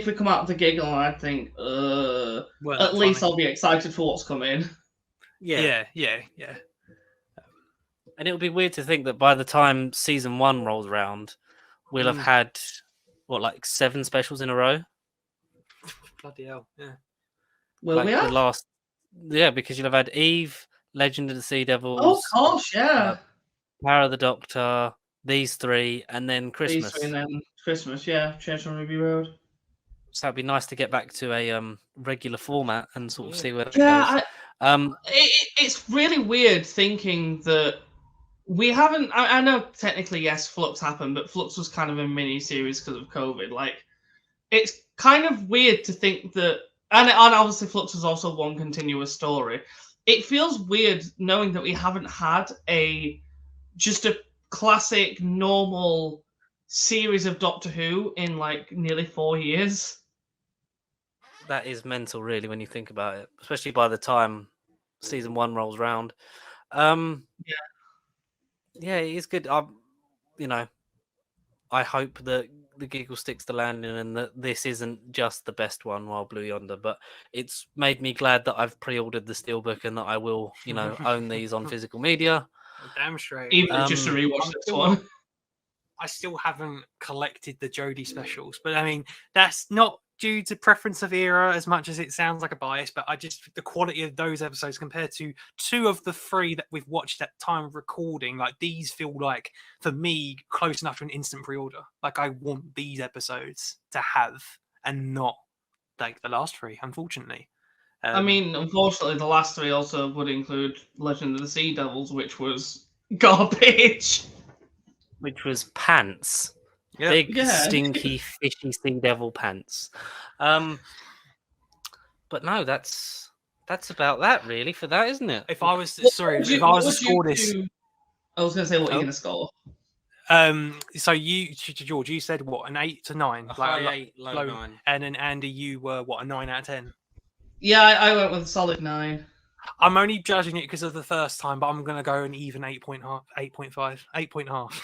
we come out of the giggle, I think at least I'll be excited for what's coming. Yeah. And it would be weird to think that by the time season 1 rolls around, we'll have had 7 specials in a row. Bloody hell! Yeah. Will we have? The last? Yeah, because you'll have had Eve, Legend of the Sea Devils. Oh gosh, yeah. Power of the Doctor, these 3, and then Christmas. These 3 and then Christmas, yeah. Change on Ruby Road. So it'd be nice to get back to a regular format and sort of see where it goes. It's really weird thinking that we haven't. I know technically, yes, Flux happened, but Flux was kind of a mini series because of COVID. Like, it's kind of weird to think that, and obviously Flux was also one continuous story. It feels weird knowing that we haven't had just a classic normal series of Doctor Who in like nearly 4 years. That is mental, really, when you think about it, especially by the time season 1 rolls round. Yeah, it is good. I hope that the giggle sticks to landing and that this isn't just the best one, Wild Blue Yonder, but it's made me glad that I've pre-ordered the Steelbook and that I will, own these on physical media. Damn straight. Even just to rewatch this one. I still haven't collected the Jodie specials, but I mean, that's not due to preference of era as much as it sounds like a bias, but the quality of those episodes compared to 2 of the 3 that we've watched at time of recording, like, these feel like, for me, close enough to an instant pre-order. Like, I want these episodes to have, and not like the last 3, unfortunately. I mean, unfortunately, the last 3 also would include Legend of the Sea Devils, which was garbage. Which was pants. Yep. Big, stinky, fishy sea devil pants. But no, that's about that, really, for that, isn't it? If I was to score this... I was going to say, what are you going to score? So you, George, you said what, an 8 to 9? A high 8, low 9. And then Andy, you were what, a 9 out of 10? Yeah, I went with a solid 9. I'm only judging it because of the first time, but I'm going to go an even 8.5. 8.5. 8.5.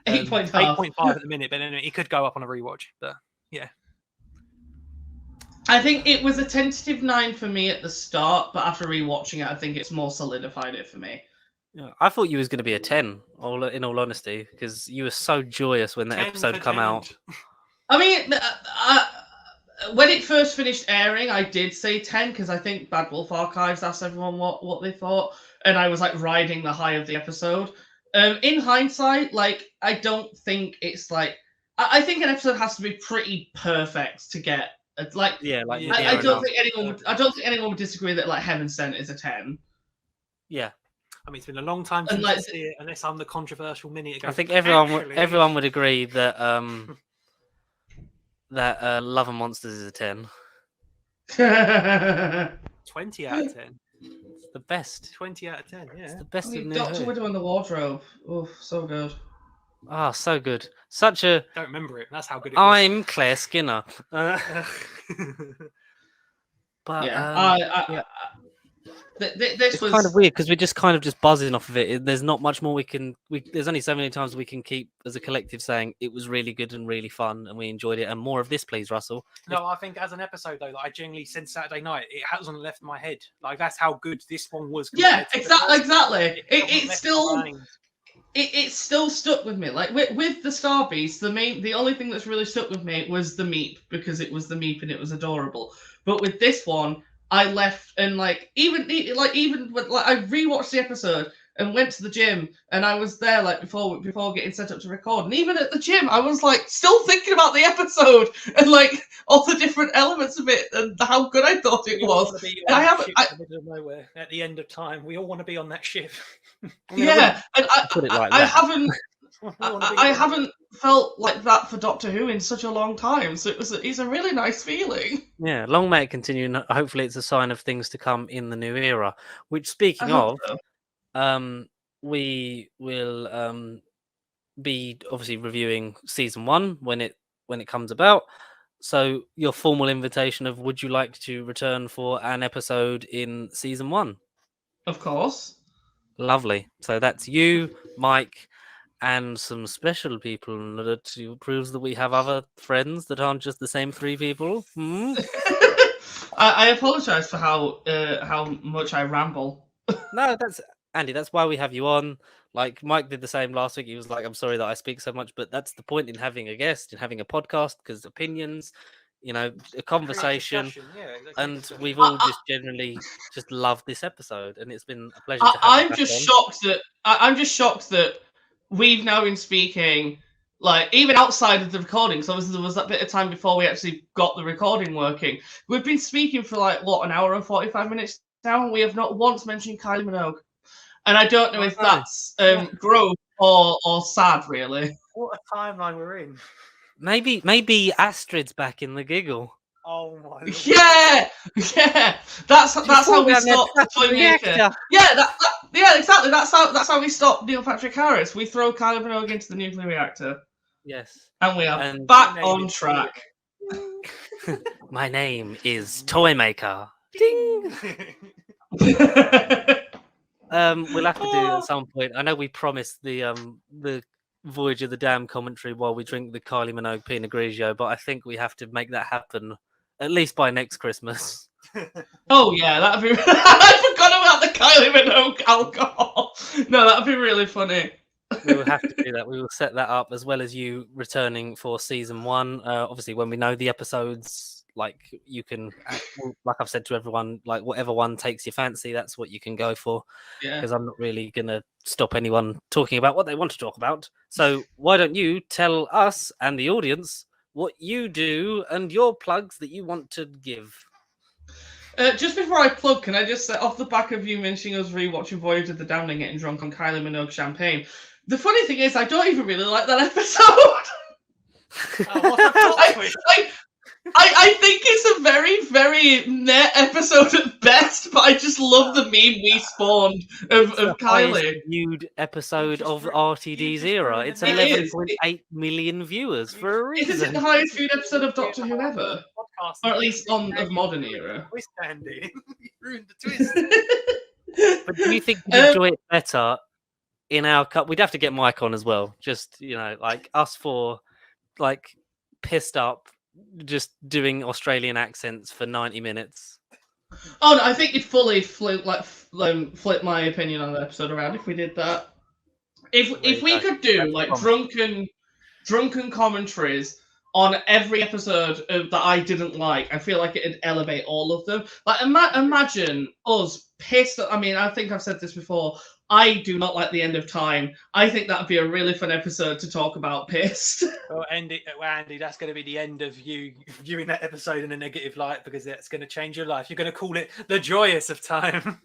8.5 at the minute, but anyway, it could go up on a rewatch. But yeah. I think it was a tentative 9 for me at the start, but after rewatching it, I think it's more solidified it for me. Yeah, I thought you was going to be a 10, in all honesty, because you were so joyous when the episode come out. I mean, when it first finished airing, I did say 10 because I think Bad Wolf Archives asked everyone what they thought, and I was like riding the high of the episode. In hindsight, like I don't think it's like I think an episode has to be pretty perfect to get I don't think anyone would disagree that like Heaven Sent is a 10. Yeah. I mean, it's been a long time since I see it, unless I'm the controversial minute ago. I think everyone would agree that that Love and Monsters is a 10. 20 out of 10. It's the best. 20 out of 10, yeah. It's the best of New Doctor Who. Widow in the Wardrobe. Oh, so good. Ah, so good. Such a... Don't remember it. That's how good it was. I'm Claire Skinner. But this was kind of weird because we're just kind of just buzzing off of it. There's not much more we can. There's only so many times we can keep as a collective saying it was really good and really fun and we enjoyed it. And more of this, please, Russell. No, I think as an episode though, like, I genuinely since Saturday night, it hasn't left my head. Like that's how good this one was. Yeah, exactly. It still stuck with me. Like with the Star Beast, the only thing that's really stuck with me was the Meep because it was the Meep and it was adorable. But with this one, I left and even when I rewatched the episode and went to the gym and I was there like before getting set up to record, and even at the gym I was like still thinking about the episode and like all the different elements of it and how good I thought it was. And I haven't. In the middle of nowhere at the end of time. We all want to be on that ship. I haven't felt like that for Doctor Who in such a long time, so it's a really nice feeling. Yeah, long may it continue, and hopefully it's a sign of things to come in the new era. Which, speaking of, we will be obviously reviewing season 1 when it comes about. So, your formal invitation of would you like to return for an episode in season 1? Of course. Lovely. So that's you, Mike, and some special people in order to prove that we have other friends that aren't just the same 3 people. I apologise for how much I ramble. No, that's Andy. That's why we have you on. Like Mike did the same last week. He was like, "I'm sorry that I speak so much," but that's the point in having a guest, in having a podcast, because opinions, a conversation, and we've all just generally just loved this episode, and it's been a pleasure. I'm just shocked that we've now been speaking, like, even outside of the recording. So obviously there was that bit of time before we actually got the recording working. We've been speaking for like an hour and 45 minutes now, and we have not once mentioned Kylie Minogue. And I don't know if that's growth or sad, really. What a timeline we're in. Maybe Astrid's back in the giggle. Oh my God. Yeah. That's how we stopped Toymaker. Yeah, exactly. That's how we stopped Neil Patrick Harris. We throw Kylie Minogue into the nuclear reactor. Yes. And we are back on track. My name is Toymaker. Ding. We'll have to do it at some point. I know we promised the Voyage of the Dam commentary while we drink the Kylie Minogue Pinot Grigio, but I think we have to make that happen at least by next Christmas. Oh yeah, that'd be. I forgot about the Kylie Minogue alcohol. No, that'd be really funny. We will have to do that. We will set that up, as well as you returning for season 1. Obviously, when we know the episodes, like you can, like I've said to everyone, like whatever one takes your fancy, that's what you can go for. Yeah. Because I'm not really gonna stop anyone talking about what they want to talk about. So why don't you tell us and the audience what you do and your plugs that you want to give? Just before I plug, can I just say, off the back of you mentioning us rewatching Voyage of the Damned and getting drunk on Kylie Minogue champagne, the funny thing is I don't even really like that episode. I think it's a very, very net episode at best, but I just love the meme we spawned of Kylie. Viewed episode of RTD's era. It's 11.8 million viewers for a reason. Is it the highest viewed episode of Doctor Who ever? Or at least of modern era? Twist, Andy. You ruined the twist. But do you think you'd enjoy it better in our cup? We'd have to get Mike on as well. Just, like us four, like pissed up, just doing Australian accents for 90 minutes. Oh, no, I think it'd fully flip my opinion on the episode around if we did that. If we could do like drunken commentaries on every episode that I didn't like, I feel like it'd elevate all of them. Like imagine us pissed. I mean, I think I've said this before. I do not like The End of Time. I think that would be a really fun episode to talk about pissed. Well, Andy, that's going to be the end of you viewing that episode in a negative light because that's going to change your life. You're going to call it the joyous of time.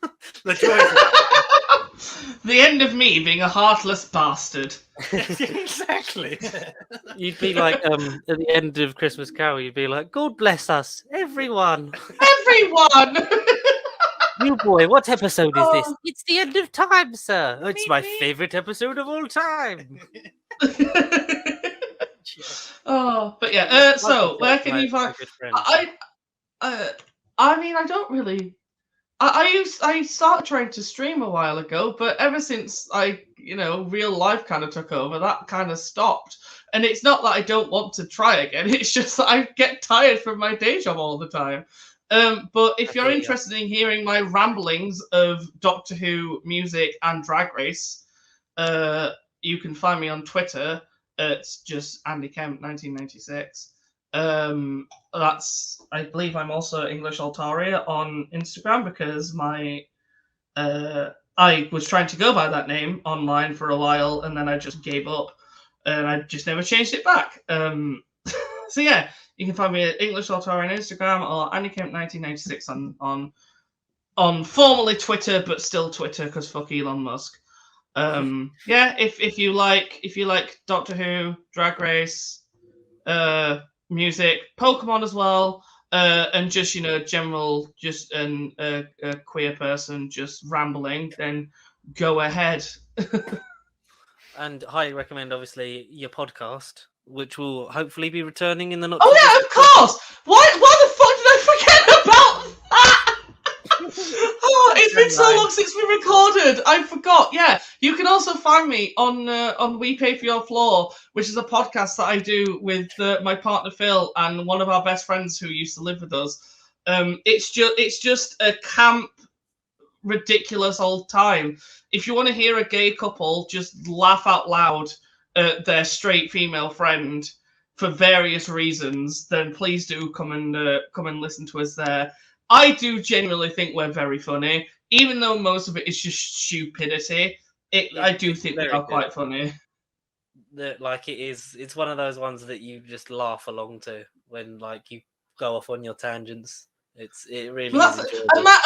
The joyous of time. The end of me being a heartless bastard. Exactly. You'd be like, at the end of Christmas Carol, you'd be like, God bless us, everyone. Everyone! You boy, what episode is this? It's The End of Time, sir. It's my favourite episode of all time. But yeah. So where can you find? I mean, I don't really. I started trying to stream a while ago, but ever since real life kind of took over, that kind of stopped. And it's not that I don't want to try again. It's just that I get tired from my day job all the time. But if you're interested in hearing my ramblings of Doctor Who music and Drag Race, you can find me on Twitter. It's just Andy Kemp 1996. I believe I'm also English Altaria on Instagram because I was trying to go by that name online for a while and then I just gave up and I just never changed it back. So yeah. You can find me at English Altaria on Instagram or Andy Kemp 1996 on formerly Twitter, but still Twitter because fuck Elon Musk. Yeah, if you like Doctor Who, Drag Race, music, Pokemon as well, and just general a queer person just rambling, then go ahead. And highly recommend, obviously, your podcast, which will hopefully be returning in the not. Oh yeah, of course. Why the fuck did I forget about that? Oh, it's been so long since we recorded. I forgot. Yeah, you can also find me on We Pay for Your Floor, which is a podcast that I do with my partner Phil and one of our best friends who used to live with us. It's just a camp, ridiculous old time. If you want to hear a gay couple just laugh out loud at their straight female friend for various reasons, then please do come and listen to us there. I do genuinely think we're very funny, even though most of it is just stupidity. I do think we are quite funny. It's one of those ones that you just laugh along to when you go off on your tangents. It really is.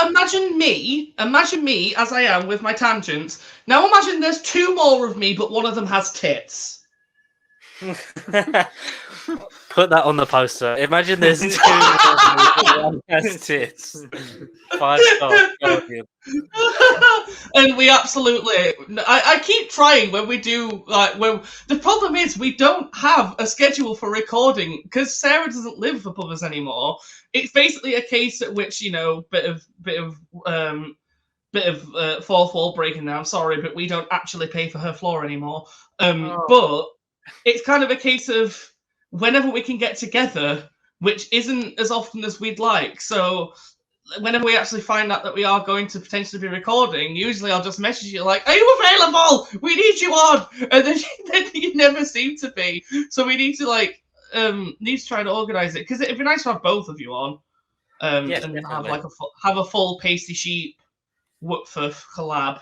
Imagine me as I am with my tangents. Now imagine there's two more of me, but one of them has tits. Put that on the poster. Imagine there's two more of me, but one has tits. 5 stars. And we absolutely. I keep trying when we do the problem is we don't have a schedule for recording because Sarah doesn't live above us anymore. It's basically a case at which bit of fourth wall breaking down. Sorry, but we don't actually pay for her floor anymore. But it's kind of a case of whenever we can get together, which isn't as often as we'd like. So whenever we actually find out that we are going to potentially be recording, usually I'll just message you like, "Are you available? We need you on," and then you never seem to be. So we need to try to organize it because it'd be nice to have both of you on, yes, and definitely. have a full Pasty Sheep Woodforth collab.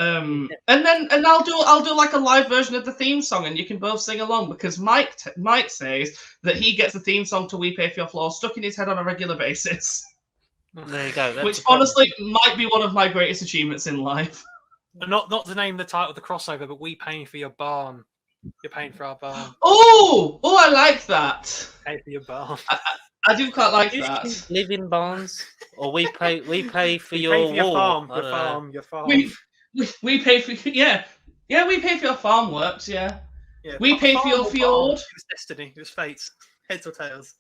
And I'll do like a live version of the theme song, and you can both sing along because Mike says that he gets the theme song to We Pay for Your Floor stuck in his head on a regular basis. There you go. Which honestly might be one of my greatest achievements in life. Not to name the title of the crossover, but We Paying for Your Barn. You're paying for our barn. Oh, I like that. Pay for your barn. I do quite like that. Live in barns, or we pay for You pay for your your wall. farm. We pay for we pay for your farm works. Yeah. We pay for your farm. fjord. It was destiny. It was fate. Heads or tails.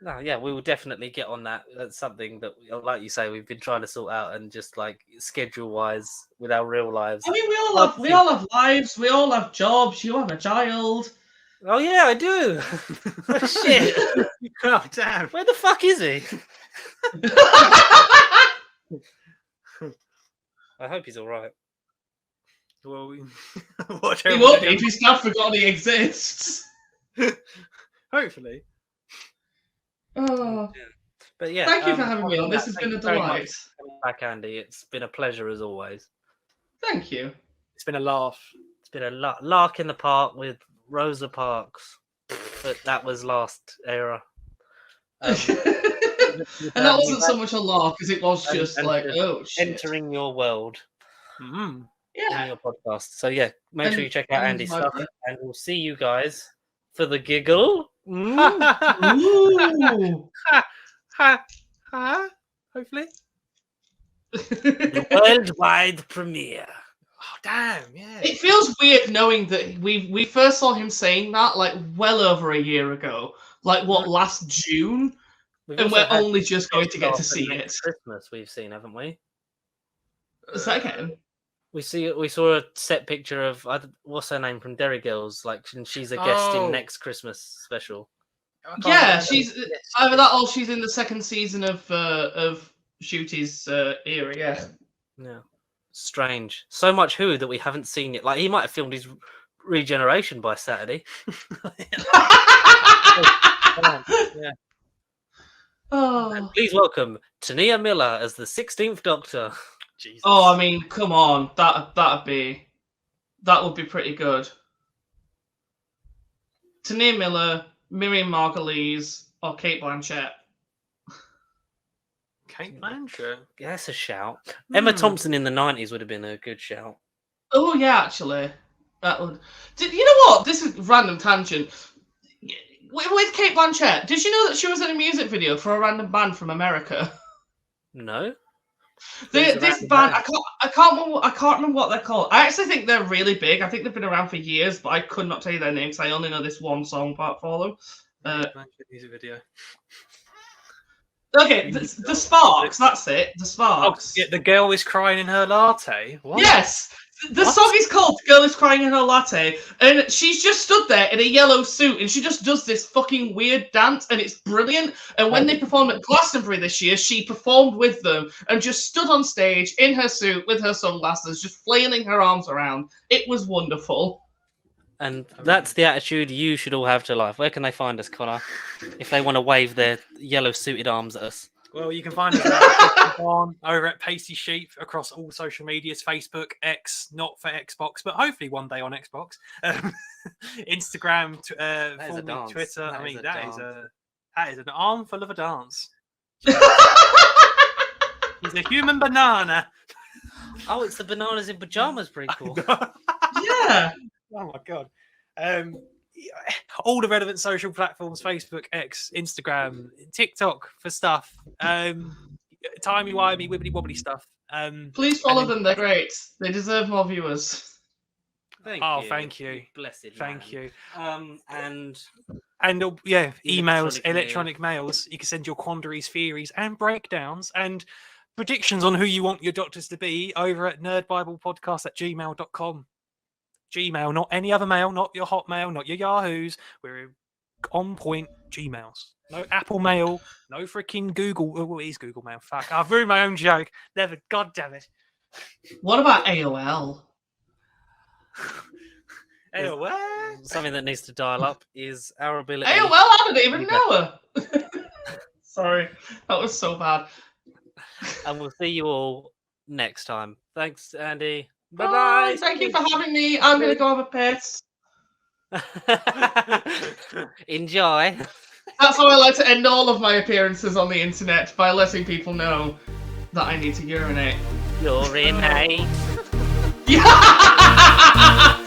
No, yeah, we will definitely get on that. That's something that, like you say, we've been trying to sort out, and just like schedule-wise with our real lives. I mean, we all have lives. We all have jobs. You have a child. Oh yeah, I do. Oh, shit. Oh damn! Where the fuck is he? I hope he's all right. Well, He won't be if he's not forgotten he exists. Hopefully. Oh. But yeah, thank you for having me on. This has been a delight. Coming back, Andy. It's been a pleasure as always. Thank you. It's been a laugh. It's been a lark in the park with Rosa Parks, but that was last era. And that wasn't so much a lark as it was just like, oh shit. Entering your world. Mm-hmm. Yeah. In your podcast. So yeah, make sure you check out Andy's stuff, and we'll see you guys for the giggle. Ooh. Hopefully. The worldwide premiere. Oh damn! Yeah. It feels weird knowing that we first saw him saying that like well over a year ago. Like what, last June? And we're only just going to get to see it. Christmas we've seen, haven't we? Is that again? We saw a set picture of what's her name from Derry Girls, like, and she's a guest in next Christmas special. Yeah, she's either that or she's in the second season of Shooty's era. Yeah. Yeah. Strange. So much Who that we haven't seen yet. Like he might have filmed his regeneration by Saturday. Yeah. Oh. And please welcome Tania Miller as the 16th Doctor. Jesus. Oh, I mean, come on, that would be pretty good. Tania Miller, Miriam Margolyes, or Cate Blanchett. Cate Blanchett. Yeah, that's a shout. Emma Thompson in the 90s would have been a good shout. Oh yeah, actually, that would. You know what? This is random tangent. With Cate Blanchett, did you know that she was in a music video for a random band from America? No. This band, I can't remember what they're called. I actually think they're really big. I think they've been around for years, but I could not tell you their names. I only know this one song part for them. Music video. Okay, the Sparks. That's it. The Sparks. Oh, yeah, the girl is crying in her latte. What? Yes. The song is called "Girl is Crying in Her Latte," and she's just stood there in a yellow suit, and she just does this fucking weird dance, and it's brilliant. And when they performed at Glastonbury this year, she performed with them and just stood on stage in her suit with her sunglasses, just flailing her arms around. It was wonderful. And that's the attitude you should all have to life. Where can they find us, Connor, if they want to wave their yellow suited arms at us? Well, you can find us over at Pasty Sheep across all social medias, Facebook, X, not for Xbox, but hopefully one day on Xbox, Instagram, Twitter. I mean, that is an armful of a dance. He's a human banana. Oh, it's the bananas in pajamas prequel. Yeah. Oh my god. All the relevant social platforms: Facebook, X, Instagram, TikTok for stuff. Timey-wimey, wibbly-wobbly stuff. Please follow them. They're great. They deserve more viewers. Thank you. Blessed. Thank you. And emails, electronic mails. You can send your quandaries, theories, and breakdowns and predictions on who you want your doctors to be over at nerdbiblepodcast@gmail.com. Gmail, not any other mail, not your Hotmail, not your Yahoos. We're on point Gmails. No Apple Mail, no freaking Google. Oh, it is Google Mail. Fuck, I've ruined my own joke. Never, god damn it. What about AOL? AOL? Something that needs to dial up is our ability. AOL, I didn't even know her. Sorry, that was so bad. And we'll see you all next time. Thanks, Andy. Bye-bye. Thank you for having me. I'm going to go have a piss. Enjoy. That's how I like to end all of my appearances on the internet, by letting people know that I need to urinate. Urinate. Yeah!